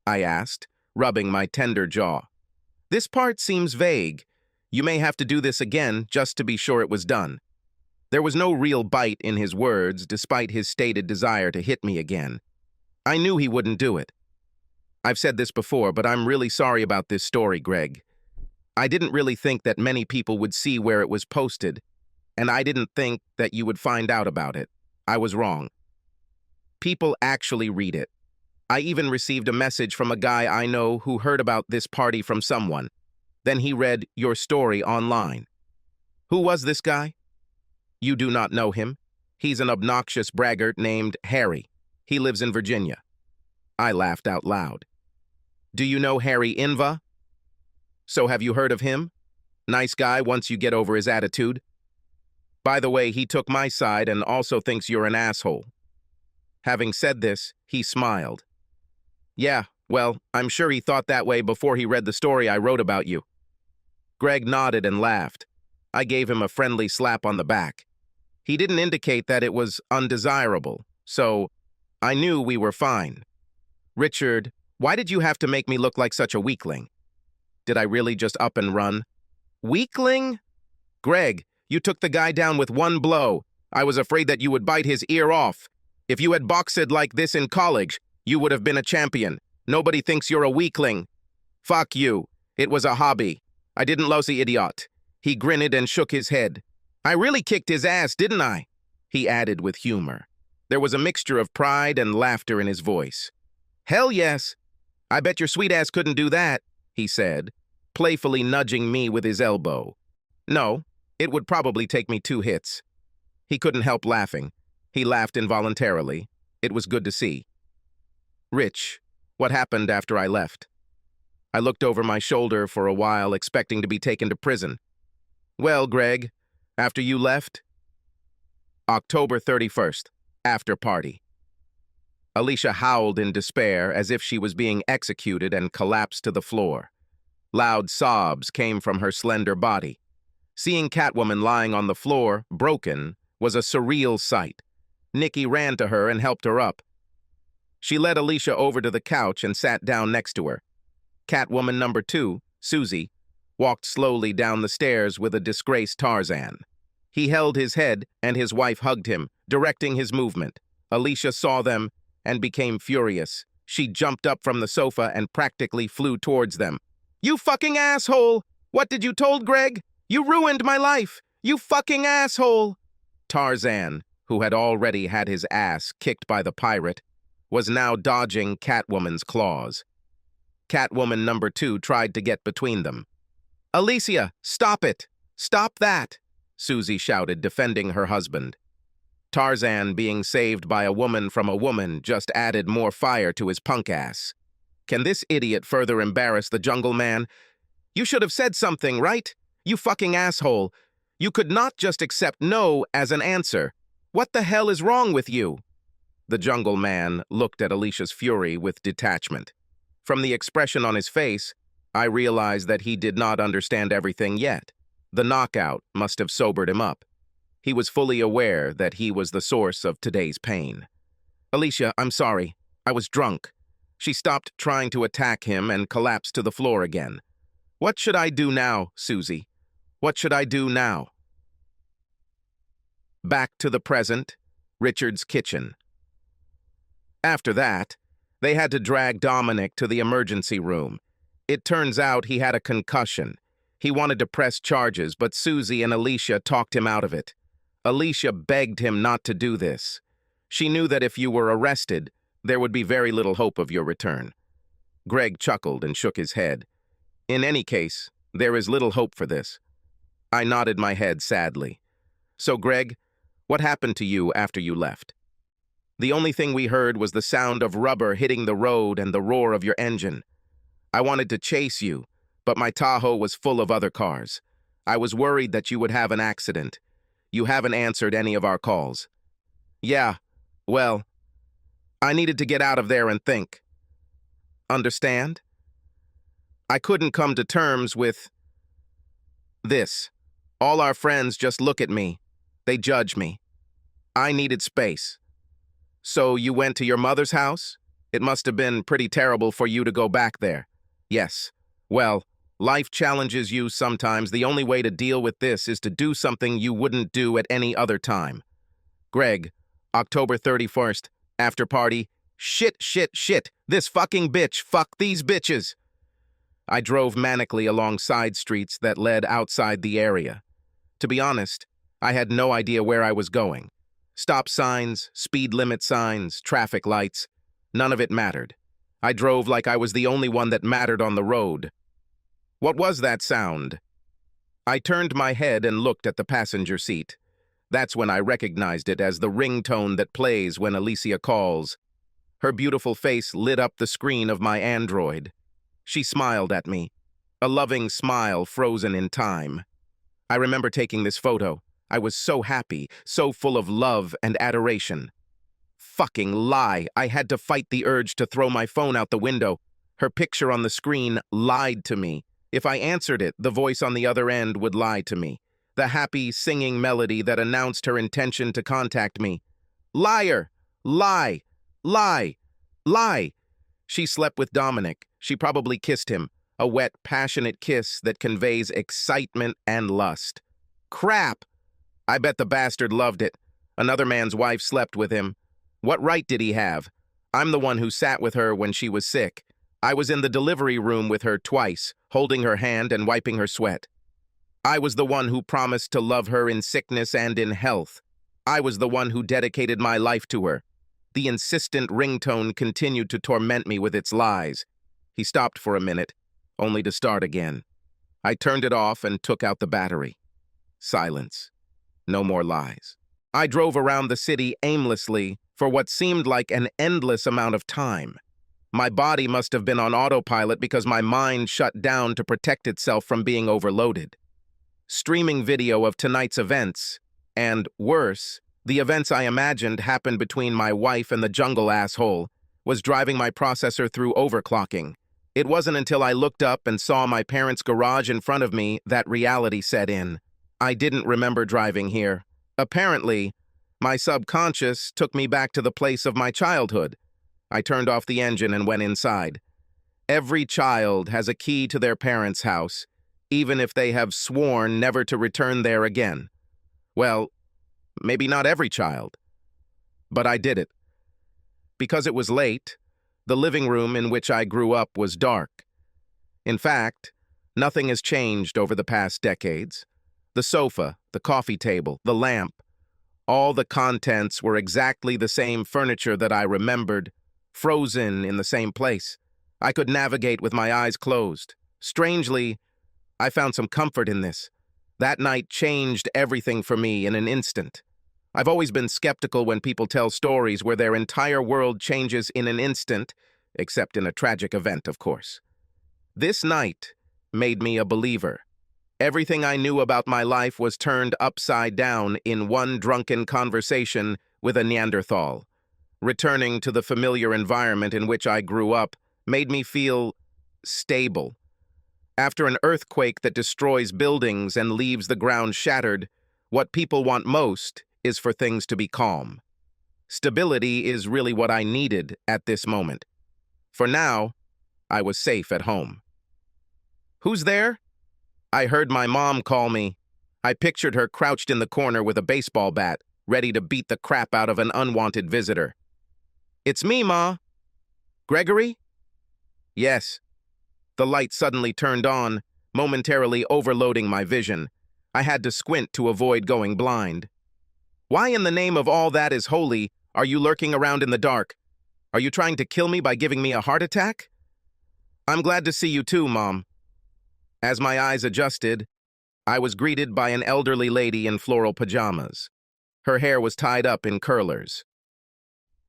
I asked, rubbing my tender jaw. "This part seems vague. You may have to do this again just to be sure it was done." There was no real bite in his words, despite his stated desire to hit me again. I knew he wouldn't do it. "I've said this before, but I'm really sorry about this story, Greg. I didn't really think that many people would see where it was posted, and I didn't think that you would find out about it. I was wrong. People actually read it. I even received a message from a guy I know who heard about this party from someone. Then he read your story online." "Who was this guy?" "You do not know him. He's an obnoxious braggart named Harry. He lives in Virginia." I laughed out loud. "Do you know Harry Inva?" "So have you heard of him? Nice guy once you get over his attitude. By the way, he took my side and also thinks you're an asshole." Having said this, he smiled. "Yeah, well, I'm sure he thought that way before he read the story I wrote about you." Greg nodded and laughed. I gave him a friendly slap on the back. He didn't indicate that it was undesirable, so I knew we were fine. "Richard, why did you have to make me look like such a weakling? Did I really just up and run?" "Weakling? Greg, you took the guy down with one blow. I was afraid that you would bite his ear off. If you had boxed like this in college, you would have been a champion. Nobody thinks you're a weakling." "Fuck you. It was a hobby. I didn't lose the idiot. He grinned and shook his head. I really kicked his ass, didn't I? He added with humor. There was a mixture of pride and laughter in his voice. Hell yes. I bet your sweet ass couldn't do that, he said, playfully nudging me with his elbow. No, it would probably take me 2 hits. He couldn't help laughing. He laughed involuntarily. It was good to see. Rich, what happened after I left? I looked over my shoulder for a while, expecting to be taken to prison. Well, Greg, after you left? October 31st, after party. Alicia howled in despair as if she was being executed and collapsed to the floor. Loud sobs came from her slender body. Seeing Catwoman lying on the floor, broken, was a surreal sight. Nikki ran to her and helped her up. She led Alicia over to the couch and sat down next to her. Catwoman number 2, Susie, walked slowly down the stairs with a disgraced Tarzan. He held his head and his wife hugged him, directing his movement. Alicia saw them and became furious. She jumped up from the sofa and practically flew towards them. You fucking asshole! What did you told Greg? You ruined my life! You fucking asshole! Tarzan, who had already had his ass kicked by the pirate, was now dodging Catwoman's claws. Catwoman number 2 tried to get between them. Alicia, stop it! Stop that! Susie shouted, defending her husband. Tarzan being saved by a woman from a woman just added more fire to his punk ass. Can this idiot further embarrass the jungle man? You should have said something, right? You fucking asshole. You could not just accept no as an answer. What the hell is wrong with you? The jungle man looked at Alicia's fury with detachment. From the expression on his face, I realized that he did not understand everything yet. The knockout must have sobered him up. He was fully aware that he was the source of today's pain. Alicia, I'm sorry. I was drunk. She stopped trying to attack him and collapsed to the floor again. What should I do now, Susie? What should I do now? Back to the present, Richard's kitchen. After that, they had to drag Dominic to the emergency room. It turns out he had a concussion. He wanted to press charges, but Susie and Alicia talked him out of it. Alicia begged him not to do this. She knew that if you were arrested, there would be very little hope of your return. Greg chuckled and shook his head. In any case, there is little hope for this. I nodded my head sadly. So, Greg, what happened to you after you left? The only thing we heard was the sound of rubber hitting the road and the roar of your engine. I wanted to chase you, but my Tahoe was full of other cars. I was worried that you would have an accident. You haven't answered any of our calls. Yeah, well, I needed to get out of there and think. Understand? I couldn't come to terms with this. All our friends just look at me. They judge me. I needed space. So you went to your mother's house? It must have been pretty terrible for you to go back there. Yes. Well, life challenges you sometimes. The only way to deal with this is to do something you wouldn't do at any other time. Greg, October 31st, after party. Shit, shit, shit. This fucking bitch. Fuck these bitches. I drove manically along side streets that led outside the area. To be honest, I had no idea where I was going. Stop signs, speed limit signs, traffic lights. None of it mattered. I drove like I was the only one that mattered on the road. What was that sound? I turned my head and looked at the passenger seat. That's when I recognized it as the ringtone that plays when Alicia calls. Her beautiful face lit up the screen of my Android. She smiled at me, a loving smile frozen in time. I remember taking this photo. I was so happy, so full of love and adoration. Fucking lie. I had to fight the urge to throw my phone out the window. Her picture on the screen lied to me. If I answered it, the voice on the other end would lie to me. The happy, singing melody that announced her intention to contact me. Liar! Lie! Lie! Lie! She slept with Dominic. She probably kissed him. A wet, passionate kiss that conveys excitement and lust. Crap! I bet the bastard loved it. Another man's wife slept with him. What right did he have? I'm the one who sat with her when she was sick. I was in the delivery room with her twice, holding her hand and wiping her sweat. I was the one who promised to love her in sickness and in health. I was the one who dedicated my life to her. The insistent ringtone continued to torment me with its lies. He stopped for a minute, only to start again. I turned it off and took out the battery. Silence. No more lies. I drove around the city aimlessly for what seemed like an endless amount of time. My body must have been on autopilot because my mind shut down to protect itself from being overloaded. Streaming video of tonight's events, and worse, the events I imagined happened between my wife and the jungle asshole, was driving my processor through overclocking. It wasn't until I looked up and saw my parents' garage in front of me that reality set in. I didn't remember driving here. Apparently, my subconscious took me back to the place of my childhood. I turned off the engine and went inside. Every child has a key to their parents' house, even if they have sworn never to return there again. Well, maybe not every child. But I did it. Because it was late, the living room in which I grew up was dark. In fact, nothing has changed over the past decades. The sofa, the coffee table, the lamp, all the contents were exactly the same furniture that I remembered, frozen in the same place. I could navigate with my eyes closed. Strangely, I found some comfort in this. That night changed everything for me in an instant. I've always been skeptical when people tell stories where their entire world changes in an instant, except in a tragic event, of course. This night made me a believer. Everything I knew about my life was turned upside down in one drunken conversation with a Neanderthal. Returning to the familiar environment in which I grew up made me feel stable. After an earthquake that destroys buildings and leaves the ground shattered, what people want most is for things to be calm. Stability is really what I needed at this moment. For now, I was safe at home. "Who's there?" I heard my mom call me. I pictured her crouched in the corner with a baseball bat, ready to beat the crap out of an unwanted visitor. "It's me, Ma." "Gregory?" "Yes." The light suddenly turned on, momentarily overloading my vision. I had to squint to avoid going blind. "Why in the name of all that is holy are you lurking around in the dark? Are you trying to kill me by giving me a heart attack?" "I'm glad to see you too, Mom." As my eyes adjusted, I was greeted by an elderly lady in floral pajamas. Her hair was tied up in curlers.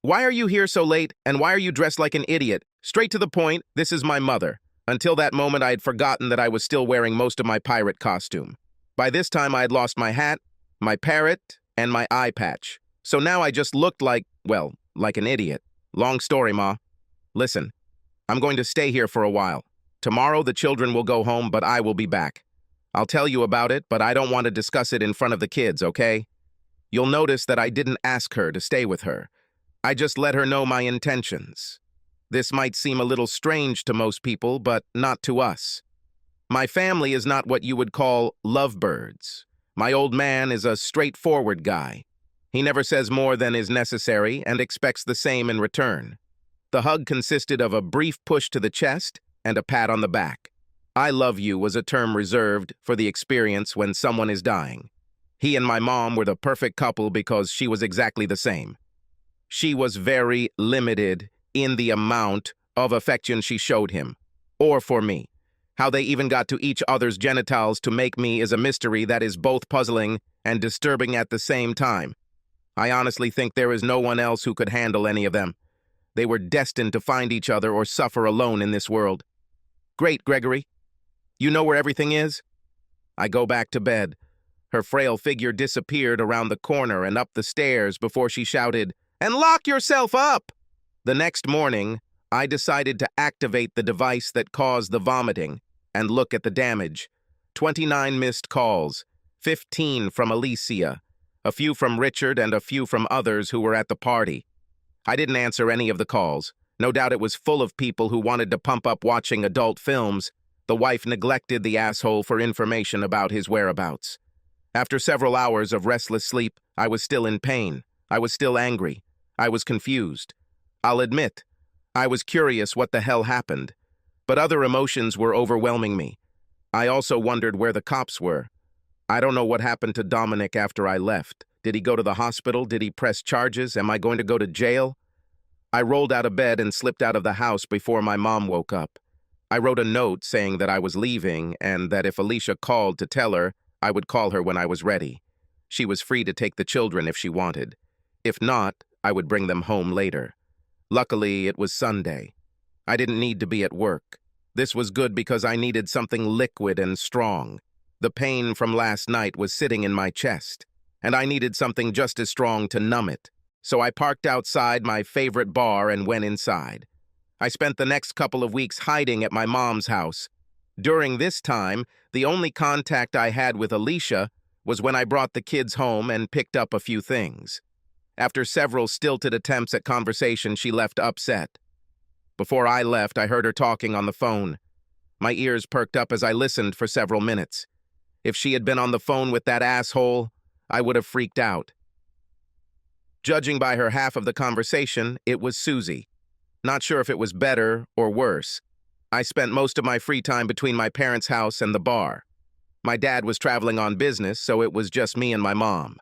"Why are you here so late, and why are you dressed like an idiot? Straight to the point, this is my mother." Until that moment, I had forgotten that I was still wearing most of my pirate costume. By this time, I had lost my hat, my parrot, and my eye patch. So now I just looked like, well, like an idiot. Long story, Ma. Listen, I'm going to stay here for a while. Tomorrow, the children will go home, but I will be back. I'll tell you about it, but I don't want to discuss it in front of the kids, okay? You'll notice that I didn't ask her to stay with her. I just let her know my intentions. This might seem a little strange to most people, but not to us. My family is not what you would call lovebirds. My old man is a straightforward guy. He never says more than is necessary and expects the same in return. The hug consisted of a brief push to the chest and a pat on the back. "I love you" was a term reserved for the experience when someone is dying. He and my mom were the perfect couple because she was exactly the same. She was very limited in the amount of affection she showed him, or for me. How they even got to each other's genitals to make me is a mystery that is both puzzling and disturbing at the same time. I honestly think there is no one else who could handle any of them. They were destined to find each other or suffer alone in this world. "Great, Gregory. You know where everything is?" I go back to bed. Her frail figure disappeared around the corner and up the stairs before she shouted, "And lock yourself up!" The next morning, I decided to activate the device that caused the vomiting and look at the damage. 29 missed calls, 15 from Alicia, a few from Richard and a few from others who were at the party. I didn't answer any of the calls. No doubt it was full of people who wanted to pump up watching adult films. The wife neglected the asshole for information about his whereabouts. After several hours of restless sleep, I was still in pain. I was still angry. I was confused. I'll admit, I was curious what the hell happened. but other emotions were overwhelming me. I also wondered where the cops were. I don't know what happened to Dominic after I left. Did he go to the hospital? Did he press charges? Am I going to go to jail? I rolled out of bed and slipped out of the house before my mom woke up. I wrote a note saying that I was leaving and that if Alicia called to tell her, I would call her when I was ready. She was free to take the children if she wanted. If not, I would bring them home later. Luckily, it was Sunday. I didn't need to be at work. This was good because I needed something liquid and strong. The pain from last night was sitting in my chest, and I needed something just as strong to numb it. So I parked outside my favorite bar and went inside. I spent the next couple of weeks hiding at my mom's house. During this time, the only contact I had with Alicia was when I brought the kids home and picked up a few things. After several stilted attempts at conversation, she left upset. Before I left, I heard her talking on the phone. My ears perked up as I listened for several minutes. If she had been on the phone with that asshole, I would have freaked out. Judging by her half of the conversation, it was Susie. Not sure if it was better or worse. I spent most of my free time between my parents' house and the bar. My dad was traveling on business, so it was just me and my mom.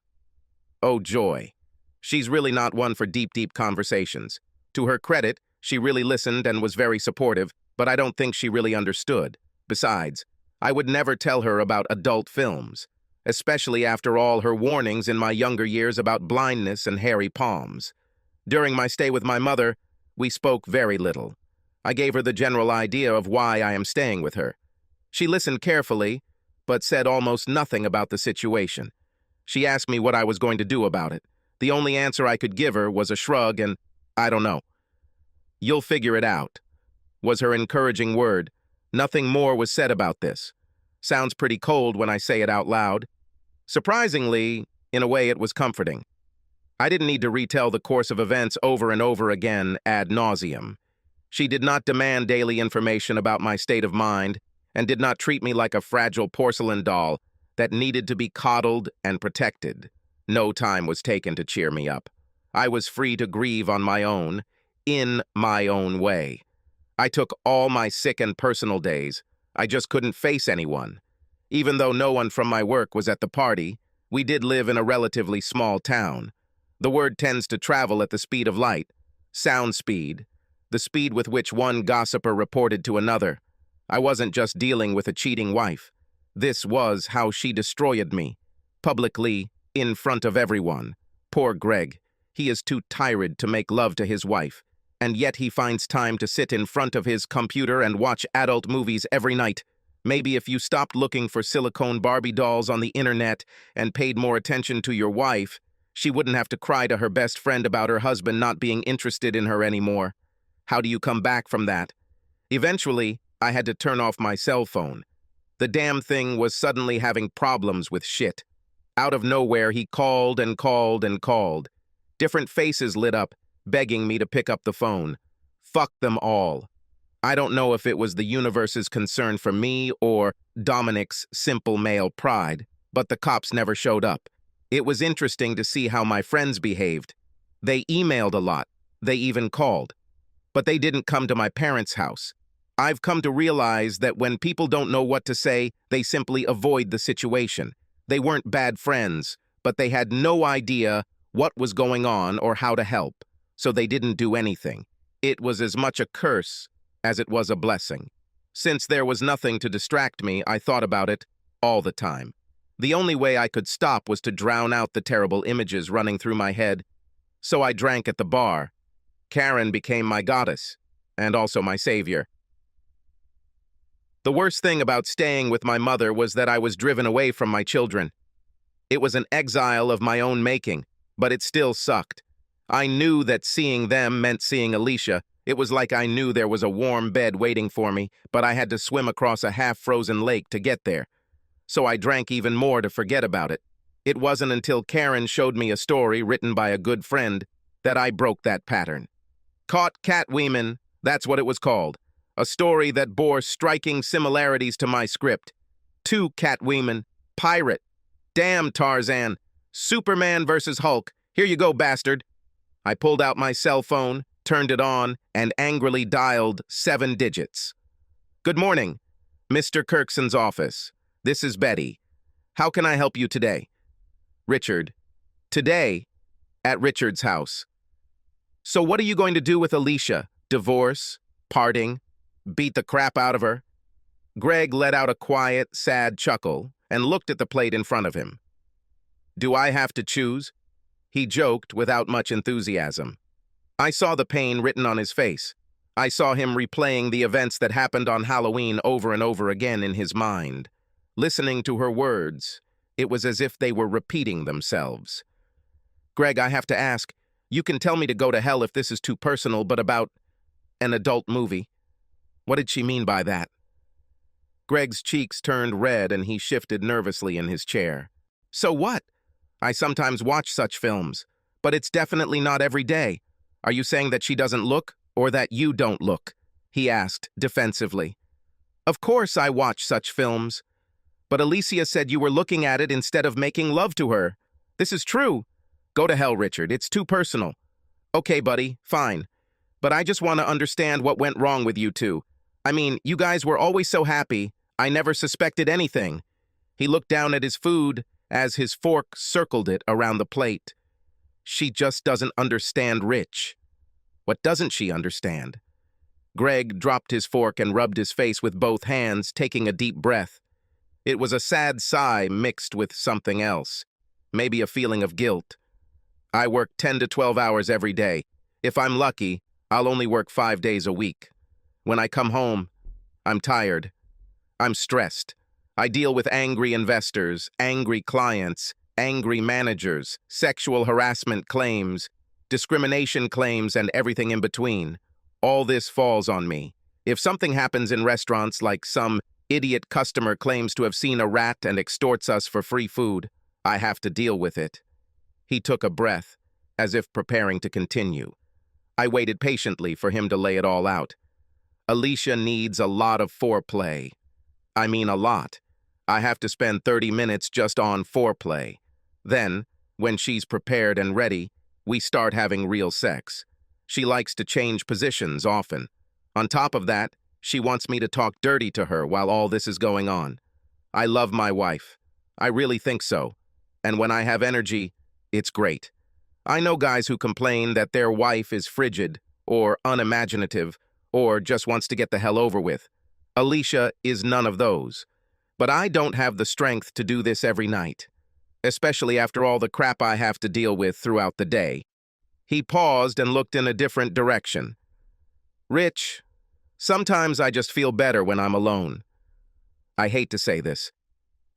Oh, joy. She's really not one for deep conversations. To her credit, she really listened and was very supportive, but I don't think she really understood. Besides, I would never tell her about adult films, especially after all her warnings in my younger years about blindness and hairy palms. During my stay with my mother, we spoke very little. I gave her the general idea of why I am staying with her. She listened carefully, but said almost nothing about the situation. She asked me what I was going to do about it. The only answer I could give her was a shrug and, I don't know. "You'll figure it out," was her encouraging word. Nothing more was said about this. Sounds pretty cold when I say it out loud. Surprisingly, in a way, it was comforting. I didn't need to retell the course of events over and over again ad nauseum. She did not demand daily information about my state of mind and did not treat me like a fragile porcelain doll that needed to be coddled and protected. No time was taken to cheer me up. I was free to grieve on my own, in my own way. I took all my sick and personal days. I just couldn't face anyone. Even though no one from my work was at the party, we did live in a relatively small town. The word tends to travel at the speed of light, sound speed, the speed with which one gossiper reported to another. I wasn't just dealing with a cheating wife. This was how she destroyed me, publicly, in front of everyone. Poor Greg. He is too tired to make love to his wife, and yet he finds time to sit in front of his computer and watch adult movies every night. Maybe if you stopped looking for silicone Barbie dolls on the internet and paid more attention to your wife, she wouldn't have to cry to her best friend about her husband not being interested in her anymore. How do you come back from that? Eventually, I had to turn off my cell phone. The damn thing was suddenly having problems with shit. Out of nowhere, he called and called and called. Different faces lit up, begging me to pick up the phone. Fuck them all. I don't know if it was the universe's concern for me or Dominic's simple male pride, but the cops never showed up. It was interesting to see how my friends behaved. They emailed a lot. They even called. But they didn't come to my parents' house. I've come to realize that when people don't know what to say, they simply avoid the situation. They weren't bad friends, but they had no idea what was going on or how to help, so they didn't do anything. It was as much a curse as it was a blessing. Since there was nothing to distract me, I thought about it all the time. The only way I could stop was to drown out the terrible images running through my head, so I drank at the bar. Karen became my goddess, and also my savior. The worst thing about staying with my mother was that I was driven away from my children. It was an exile of my own making, but it still sucked. I knew that seeing them meant seeing Alicia. It was like I knew there was a warm bed waiting for me, but I had to swim across a half-frozen lake to get there. So I drank even more to forget about it. It wasn't until Karen showed me a story written by a good friend that I broke that pattern. Caught Catwoman, that's what it was called. A story that bore striking similarities to my script. 2 Catwoman, pirate, damn Tarzan, Superman versus Hulk. Here you go, bastard. I pulled out my cell phone, turned it on, and angrily dialed 7 digits. Good morning, Mr. Kirkson's office. This is Betty. How can I help you today? Richard. Today, at Richard's house. So what are you going to do with Alicia? Divorce? Parting? Beat the crap out of her? Greg let out a quiet, sad chuckle and looked at the plate in front of him. Do I have to choose? He joked without much enthusiasm. I saw the pain written on his face. I saw him replaying the events that happened on Halloween over and over again in his mind. Listening to her words, it was as if they were repeating themselves. Greg, I have to ask, you can tell me to go to hell if this is too personal, but about an adult movie. What did she mean by that? Greg's cheeks turned red and he shifted nervously in his chair. So what? I sometimes watch such films, but it's definitely not every day. Are you saying that she doesn't look, or that you don't look? He asked defensively. Of course I watch such films. But Alicia said you were looking at it instead of making love to her. This is true. Go to hell, Richard. It's too personal. Okay, buddy, fine. But I just want to understand what went wrong with you two. I mean, you guys were always so happy. I never suspected anything. He looked down at his food as his fork circled it around the plate. She just doesn't understand Rich. What doesn't she understand? Greg dropped his fork and rubbed his face with both hands, taking a deep breath. It was a sad sigh mixed with something else, maybe a feeling of guilt. I work 10 to 12 hours every day. If I'm lucky, I'll only work 5 days a week. When I come home, I'm tired. I'm stressed. I deal with angry investors, angry clients, angry managers, sexual harassment claims, discrimination claims, and everything in between. All this falls on me. If something happens in restaurants, like some idiot customer claims to have seen a rat and extorts us for free food, I have to deal with it. He took a breath, as if preparing to continue. I waited patiently for him to lay it all out. Alicia needs a lot of foreplay. I mean a lot. I have to spend 30 minutes just on foreplay. Then, when she's prepared and ready, we start having real sex. She likes to change positions often. On top of that, she wants me to talk dirty to her while all this is going on. I love my wife. I really think so. And when I have energy, it's great. I know guys who complain that their wife is frigid or unimaginative or just wants to get the hell over with. Alicia is none of those. But I don't have the strength to do this every night, especially after all the crap I have to deal with throughout the day. He paused and looked in a different direction. Rich, sometimes I just feel better when I'm alone. I hate to say this.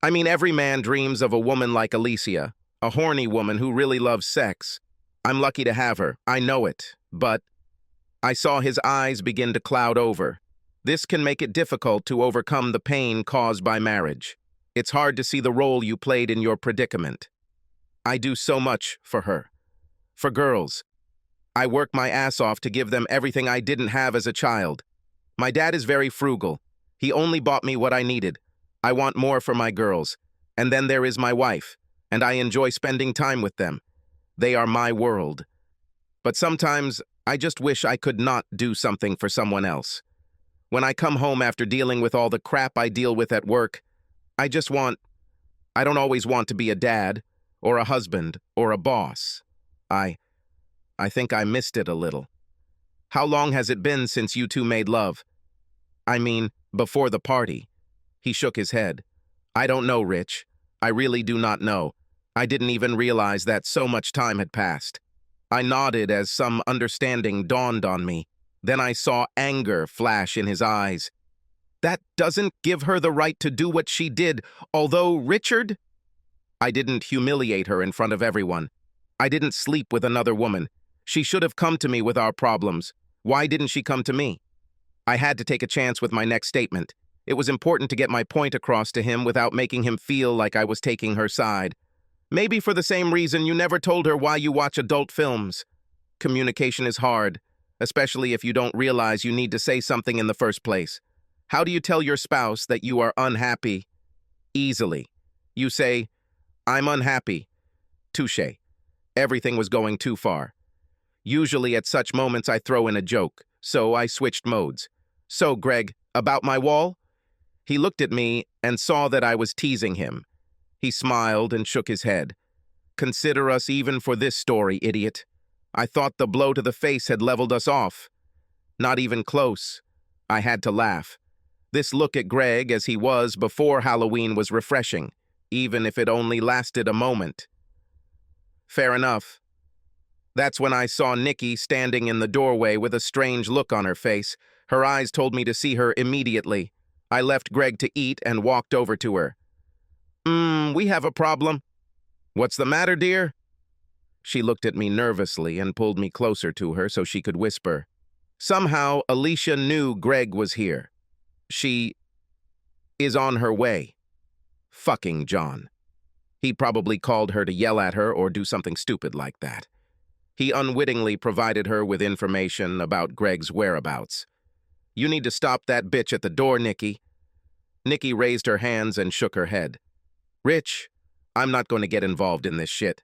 I mean, every man dreams of a woman like Alicia, a horny woman who really loves sex. I'm lucky to have her, I know it, but I saw his eyes begin to cloud over. This can make it difficult to overcome the pain caused by marriage. It's hard to see the role you played in your predicament. I do so much for her. For girls. I work my ass off to give them everything I didn't have as a child. My dad is very frugal. He only bought me what I needed. I want more for my girls. And then there is my wife, and I enjoy spending time with them. They are my world. But sometimes I just wish I could not do something for someone else. When I come home after dealing with all the crap I deal with at work, I don't always want to be a dad, or a husband, or a boss. I think I missed it a little. How long has it been since you two made love? I mean, before the party. He shook his head. I don't know, Rich. I really do not know. I didn't even realize that so much time had passed. I nodded as some understanding dawned on me. Then I saw anger flash in his eyes. That doesn't give her the right to do what she did, although, Richard, I didn't humiliate her in front of everyone. I didn't sleep with another woman. She should have come to me with our problems. Why didn't she come to me? I had to take a chance with my next statement. It was important to get my point across to him without making him feel like I was taking her side. Maybe for the same reason you never told her why you watch adult films. Communication is hard, especially if you don't realize you need to say something in the first place. How do you tell your spouse that you are unhappy? Easily. You say, I'm unhappy. Touché. Everything was going too far. Usually at such moments I throw in a joke, so I switched modes. So, Greg, About my wall? He looked at me and saw that I was teasing him. He smiled and shook his head. Consider us even for this story, idiot. I thought the blow to the face had leveled us off. Not even close. I had to laugh. This look at Greg as he was before Halloween was refreshing, even if it only lasted a moment. Fair enough. That's when I saw Nikki standing in the doorway with a strange look on her face. Her eyes told me to see her immediately. I left Greg to eat and walked over to her. We have a problem. What's the matter, dear? She looked at me nervously and pulled me closer to her so she could whisper. Somehow, Alicia knew Greg was here. She is on her way. Fucking John. He probably called her to yell at her or do something stupid like that. He unwittingly provided her with information about Greg's whereabouts. You need to stop that bitch at the door, Nikki. Nikki raised her hands and shook her head. Rich, I'm not going to get involved in this shit.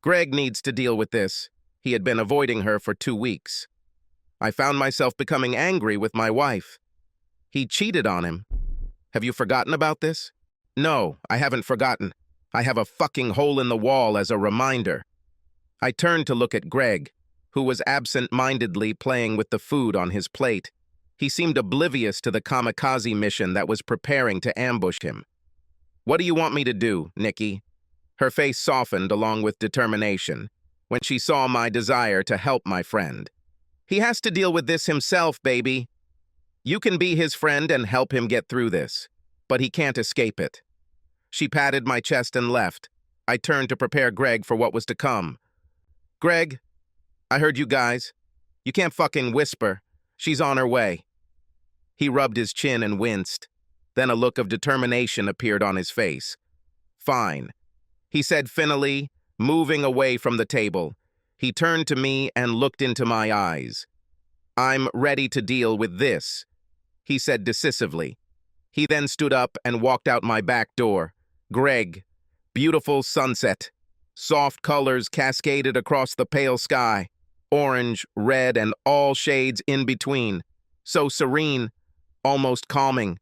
Greg needs to deal with this. He had been avoiding her for 2 weeks. I found myself becoming angry with my wife. He cheated on him. Have you forgotten about this? No, I haven't forgotten. I have a fucking hole in the wall as a reminder. I turned to look at Greg, who was absent-mindedly playing with the food on his plate. He seemed oblivious to the kamikaze mission that was preparing to ambush him. What do you want me to do, Nikki? Her face softened along with determination when she saw my desire to help my friend. He has to deal with this himself, baby. You can be his friend and help him get through this, but he can't escape it. She patted my chest and left. I turned to prepare Greg for what was to come. Greg, I heard you guys. You can't fucking whisper. She's on her way. He rubbed his chin and winced. Then a look of determination appeared on his face. Fine, he said finally, moving away from the table. He turned to me and looked into my eyes. I'm ready to deal with this, he said decisively. He then stood up and walked out my back door. Greg, beautiful sunset. Soft colors cascaded across the pale sky. Orange, red, and all shades in between. So serene, almost calming.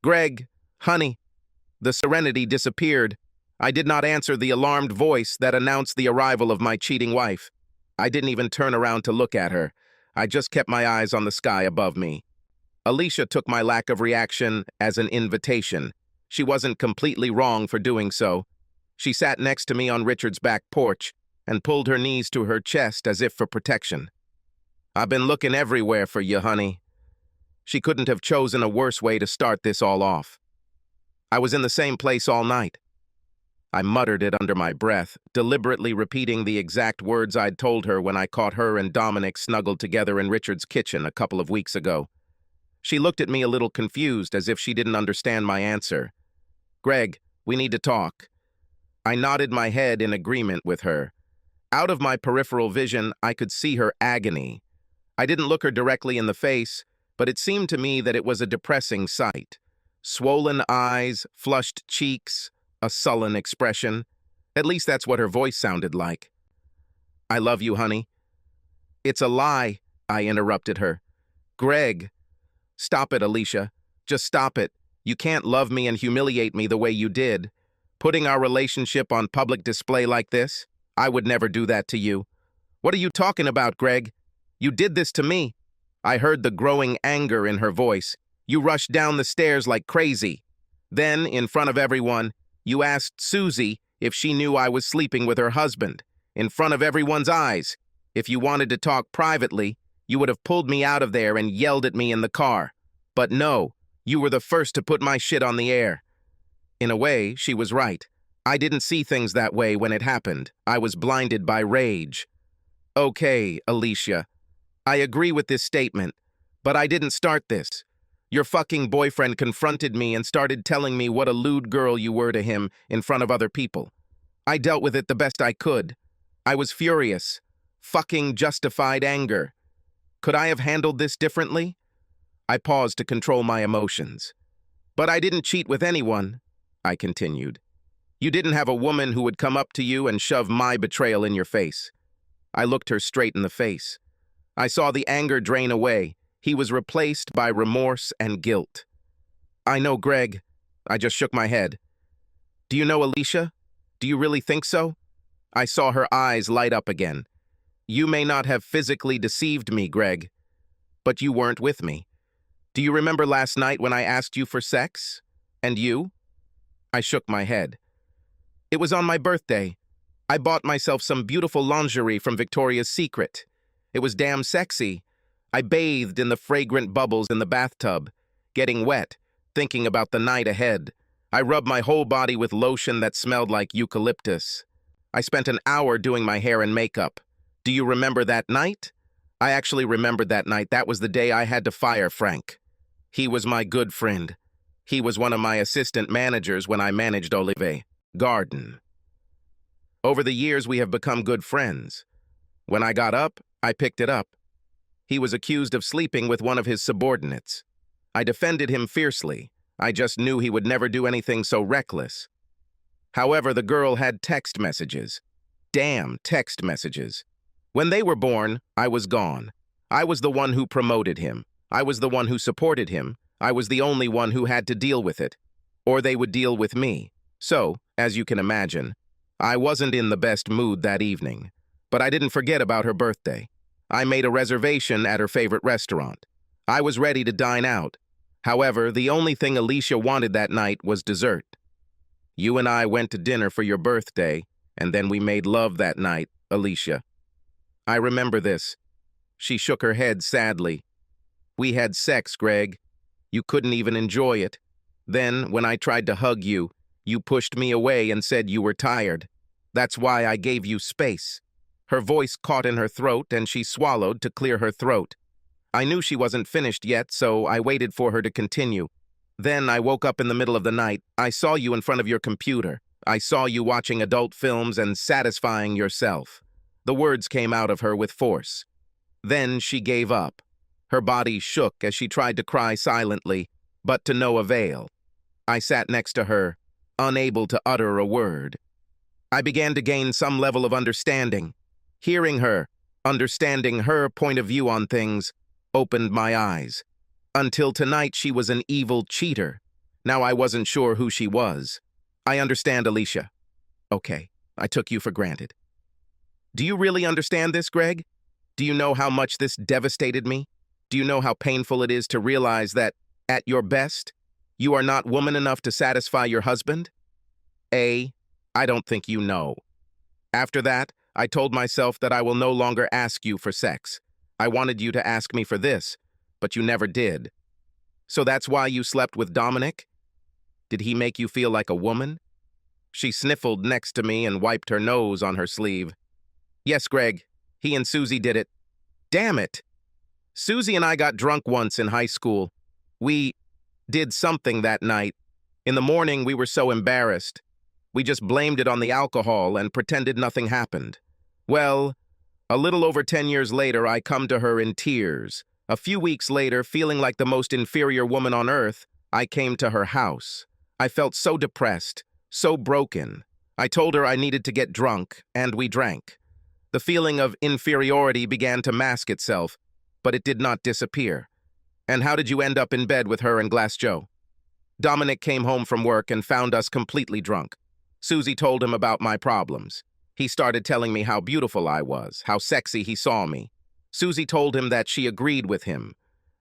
Greg, honey. The serenity disappeared. I did not answer the alarmed voice that announced the arrival of my cheating wife. I didn't even turn around to look at her. I just kept my eyes on the sky above me. Alicia took my lack of reaction as an invitation. She wasn't completely wrong for doing so. She sat next to me on Richard's back porch and pulled her knees to her chest as if for protection. I've been looking everywhere for you, honey. She couldn't have chosen a worse way to start this all off. I was in the same place all night. I muttered it under my breath, deliberately repeating the exact words I'd told her when I caught her and Dominic snuggled together in Richard's kitchen a couple of weeks ago. She looked at me a little confused, as if she didn't understand my answer. Greg, we need to talk. I nodded my head in agreement with her. Out of my peripheral vision, I could see her agony. I didn't look her directly in the face, but it seemed to me that it was a depressing sight. Swollen eyes, flushed cheeks, a sullen expression. At least that's what her voice sounded like. I love you, honey. It's a lie, I interrupted her. Greg. Stop it, Alicia. Just stop it. You can't love me and humiliate me the way you did. Putting our relationship on public display like this? I would never do that to you. What are you talking about, Greg? You did this to me. I heard the growing anger in her voice. You rushed down the stairs like crazy. Then, in front of everyone, you asked Susie if she knew I was sleeping with her husband. In front of everyone's eyes. If you wanted to talk privately, you would have pulled me out of there and yelled at me in the car. But no, you were the first to put my shit on the air. In a way, she was right. I didn't see things that way when it happened. I was blinded by rage. Okay, Alicia. I agree with this statement, but I didn't start this. Your fucking boyfriend confronted me and started telling me what a lewd girl you were to him in front of other people. I dealt with it the best I could. I was furious. Fucking justified anger. Could I have handled this differently? I paused to control my emotions. But I didn't cheat with anyone, I continued. You didn't have a woman who would come up to you and shove my betrayal in your face. I looked her straight in the face. I saw the anger drain away. He was replaced by remorse and guilt. I know, Greg. I just shook my head. Do you know Alicia? Do you really think so? I saw her eyes light up again. You may not have physically deceived me, Greg, but you weren't with me. Do you remember last night when I asked you for sex? And you? I shook my head. It was on my birthday. I bought myself some beautiful lingerie from Victoria's Secret. It was damn sexy. I bathed in the fragrant bubbles in the bathtub, getting wet, thinking about the night ahead. I rubbed my whole body with lotion that smelled like eucalyptus. I spent an hour doing my hair and makeup. Do you remember that night? I actually remembered that night. That was the day I had to fire Frank. He was my good friend. He was one of my assistant managers when I managed Olive Garden. Over the years, we have become good friends. When I got up, I picked it up. He was accused of sleeping with one of his subordinates. I defended him fiercely. I just knew he would never do anything so reckless. However, the girl had text messages. Damn text messages. When they were born, I was gone. I was the one who promoted him. I was the one who supported him. I was the only one who had to deal with it. Or they would deal with me. So, as you can imagine, I wasn't in the best mood that evening. But I didn't forget about her birthday. I made a reservation at her favorite restaurant. I was ready to dine out. However, the only thing Alicia wanted that night was dessert. You and I went to dinner for your birthday, and then we made love that night, Alicia. I remember this. She shook her head sadly. We had sex, Greg. You couldn't even enjoy it. Then, when I tried to hug you, you pushed me away and said you were tired. That's why I gave you space. Her voice caught in her throat, and she swallowed to clear her throat. I knew she wasn't finished yet, so I waited for her to continue. Then I woke up in the middle of the night. I saw you in front of your computer. I saw you watching adult films and satisfying yourself. The words came out of her with force. Then she gave up. Her body shook as she tried to cry silently, but to no avail. I sat next to her, unable to utter a word. I began to gain some level of understanding. Hearing her, understanding her point of view on things, opened my eyes. Until tonight, she was an evil cheater. Now I wasn't sure who she was. I understand, Alicia. Okay, I took you for granted. Do you really understand this, Greg? Do you know how much this devastated me? Do you know how painful it is to realize that, at your best, you are not woman enough to satisfy your husband? I don't think you know. After that, I told myself that I will no longer ask you for sex. I wanted you to ask me for this, but you never did. So that's why you slept with Dominic? Did he make you feel like a woman? She sniffled next to me and wiped her nose on her sleeve. Yes, Greg, he and Susie did it. Damn it! Susie and I got drunk once in high school. We did something that night. In the morning, we were so embarrassed. We just blamed it on the alcohol and pretended nothing happened. Well, a little over 10 years later, I come to her in tears. A few weeks later, feeling like the most inferior woman on earth, I came to her house. I felt so depressed, so broken. I told her I needed to get drunk, and we drank. The feeling of inferiority began to mask itself, but it did not disappear. And how did you end up in bed with her and Glass Joe? Dominic came home from work and found us completely drunk. Susie told him about my problems. He started telling me how beautiful I was, how sexy he saw me. Susie told him that she agreed with him.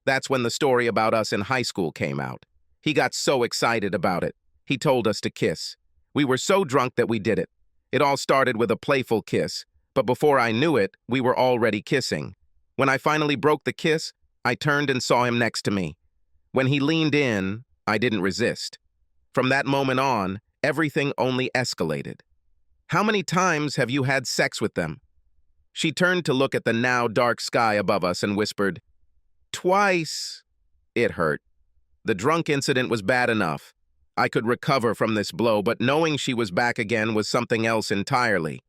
That's when the story about us in high school came out. He got so excited about it. He told us to kiss. We were so drunk that we did it. It all started with a playful kiss, but before I knew it, we were already kissing. When I finally broke the kiss, I turned and saw him next to me. When he leaned in, I didn't resist. From that moment on, everything only escalated. How many times have you had sex with them? She turned to look at the now dark sky above us and whispered, Twice. It hurt. The drunk incident was bad enough. I could recover from this blow, but knowing she was back again was something else entirely.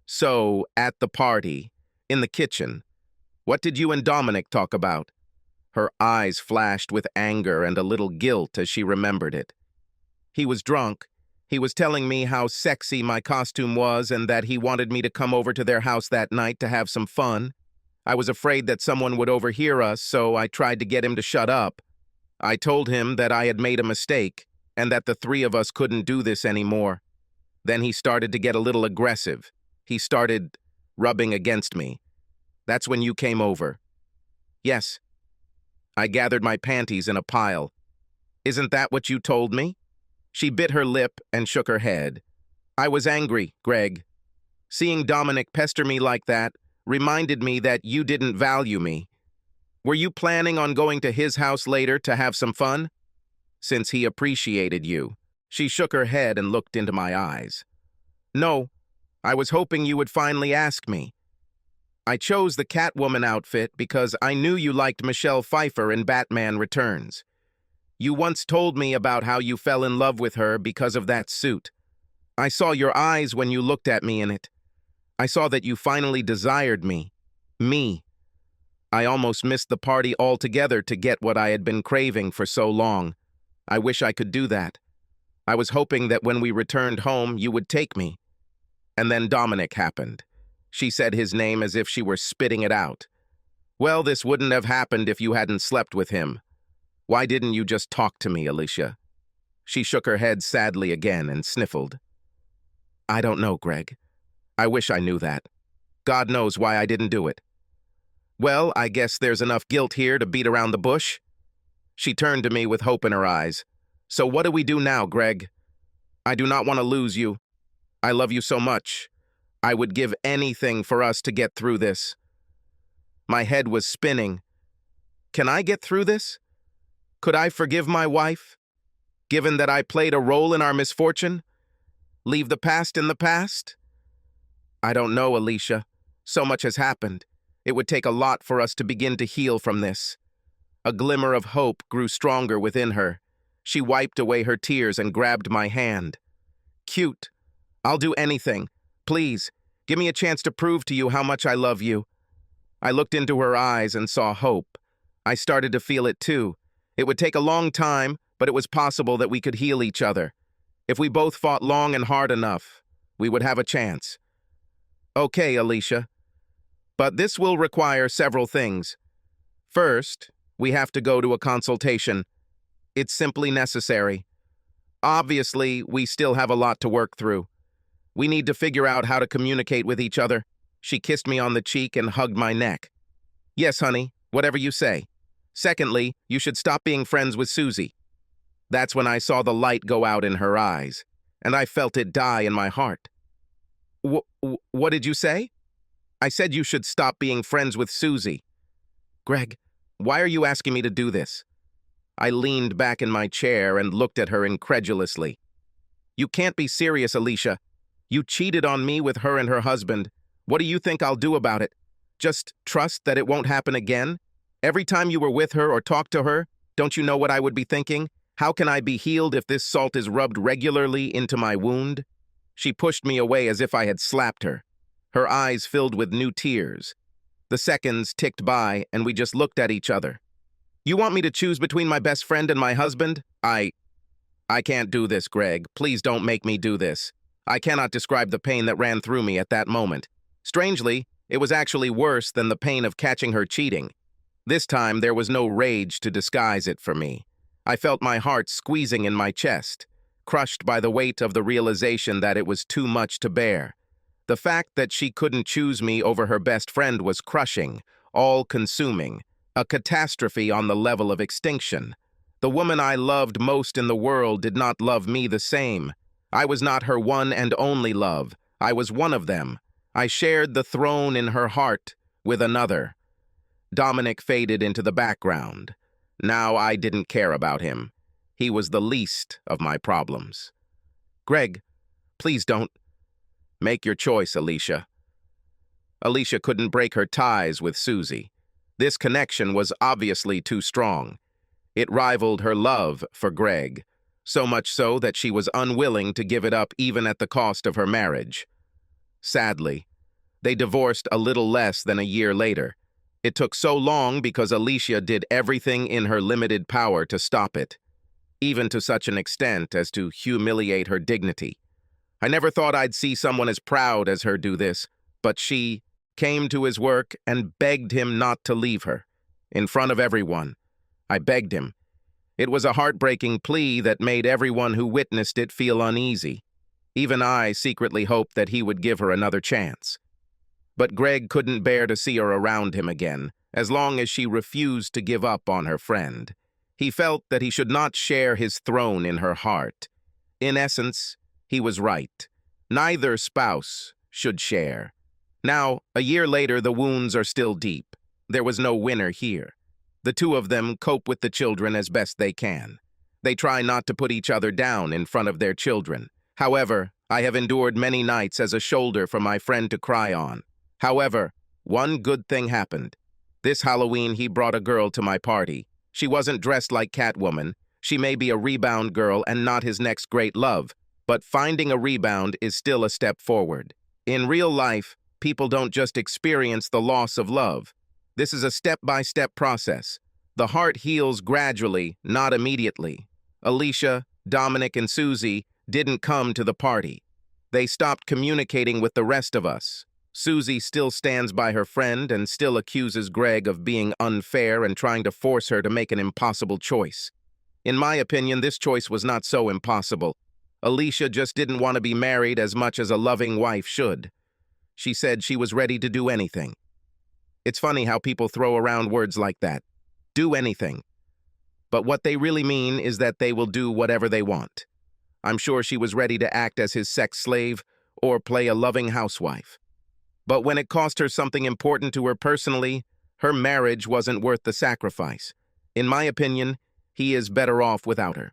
So, at the party, in the kitchen, what did you and Dominic talk about? Her eyes flashed with anger and a little guilt as she remembered it. He was drunk. He was telling me how sexy my costume was and that he wanted me to come over to their house that night to have some fun. I was afraid that someone would overhear us, so I tried to get him to shut up. I told him that I had made a mistake and that the three of us couldn't do this anymore. Then he started to get a little aggressive. He started rubbing against me. That's when you came over. Yes. I gathered my panties in a pile. Isn't that what you told me? She bit her lip and shook her head. I was angry, Greg. Seeing Dominic pester me like that reminded me that you didn't value me. Were you planning on going to his house later to have some fun? Since he appreciated you. She shook her head and looked into my eyes. No, I was hoping you would finally ask me. I chose the Catwoman outfit because I knew you liked Michelle Pfeiffer in Batman Returns. You once told me about how you fell in love with her because of that suit. I saw your eyes when you looked at me in it. I saw that you finally desired me. Me. I almost missed the party altogether to get what I had been craving for so long. I wish I could do that. I was hoping that when we returned home, you would take me. And then Dominic happened. She said his name as if she were spitting it out. Well, this wouldn't have happened if you hadn't slept with him. Why didn't you just talk to me, Alicia? She shook her head sadly again and sniffled. I don't know, Greg. I wish I knew that. God knows why I didn't do it. Well, I guess there's enough guilt here to beat around the bush. She turned to me with hope in her eyes. So what do we do now, Greg? I do not want to lose you. I love you so much. I would give anything for us to get through this. My head was spinning. Can I get through this? Could I forgive my wife, given that I played a role in our misfortune? Leave the past in the past? I don't know, Alicia. So much has happened. It would take a lot for us to begin to heal from this. A glimmer of hope grew stronger within her. She wiped away her tears and grabbed my hand. Cute. I'll do anything. Please, give me a chance to prove to you how much I love you. I looked into her eyes and saw hope. I started to feel it too. It would take a long time, but it was possible that we could heal each other. If we both fought long and hard enough, we would have a chance. Okay, Alicia. But this will require several things. First, we have to go to a consultation. It's simply necessary. Obviously, we still have a lot to work through. We need to figure out how to communicate with each other. She kissed me on the cheek and hugged my neck. Yes, honey, whatever you say. Secondly, you should stop being friends with Susie. That's when I saw the light go out in her eyes, and I felt it die in my heart. What did you say? I said you should stop being friends with Susie. Greg, why are you asking me to do this? I leaned back in my chair and looked at her incredulously. You can't be serious, Alicia. You cheated on me with her and her husband. What do you think I'll do about it? Just trust that it won't happen again? Every time you were with her or talked to her, don't you know what I would be thinking? How can I be healed if this salt is rubbed regularly into my wound? She pushed me away as if I had slapped her. Her eyes filled with new tears. The seconds ticked by, and we just looked at each other. You want me to choose between my best friend and my husband? I can't do this, Greg. Please don't make me do this. I cannot describe the pain that ran through me at that moment. Strangely, it was actually worse than the pain of catching her cheating. This time, there was no rage to disguise it for me. I felt my heart squeezing in my chest, crushed by the weight of the realization that it was too much to bear. The fact that she couldn't choose me over her best friend was crushing, all-consuming, a catastrophe on the level of extinction. The woman I loved most in the world did not love me the same. I was not her one and only love. I was one of them. I shared the throne in her heart with another. Dominic faded into the background. Now I didn't care about him. He was the least of my problems. Greg, please don't. Make your choice, Alicia. Alicia couldn't break her ties with Susie. This connection was obviously too strong. It rivaled her love for Greg, so much so that she was unwilling to give it up even at the cost of her marriage. Sadly, they divorced a little less than a year later. It took so long because Alicia did everything in her limited power to stop it, even to such an extent as to humiliate her dignity. I never thought I'd see someone as proud as her do this, but she came to his work and begged him not to leave her. In front of everyone. I begged him. It was a heartbreaking plea that made everyone who witnessed it feel uneasy. Even I secretly hoped that he would give her another chance. But Greg couldn't bear to see her around him again, as long as she refused to give up on her friend. He felt that he should not share his throne in her heart. In essence, he was right. Neither spouse should share. Now, a year later, the wounds are still deep. There was no winner here. The two of them cope with the children as best they can. They try not to put each other down in front of their children. However, I have endured many nights as a shoulder for my friend to cry on. However, one good thing happened. This Halloween, he brought a girl to my party. She wasn't dressed like Catwoman. She may be a rebound girl and not his next great love, but finding a rebound is still a step forward. In real life, people don't just experience the loss of love. This is a step-by-step process. The heart heals gradually, not immediately. Alicia, Dominic, and Susie didn't come to the party. They stopped communicating with the rest of us. Susie still stands by her friend and still accuses Greg of being unfair and trying to force her to make an impossible choice. In my opinion, this choice was not so impossible. Alicia just didn't want to be married as much as a loving wife should. She said she was ready to do anything. It's funny how people throw around words like that. Do anything. But what they really mean is that they will do whatever they want. I'm sure she was ready to act as his sex slave or play a loving housewife. But when it cost her something important to her personally, her marriage wasn't worth the sacrifice. In my opinion, he is better off without her.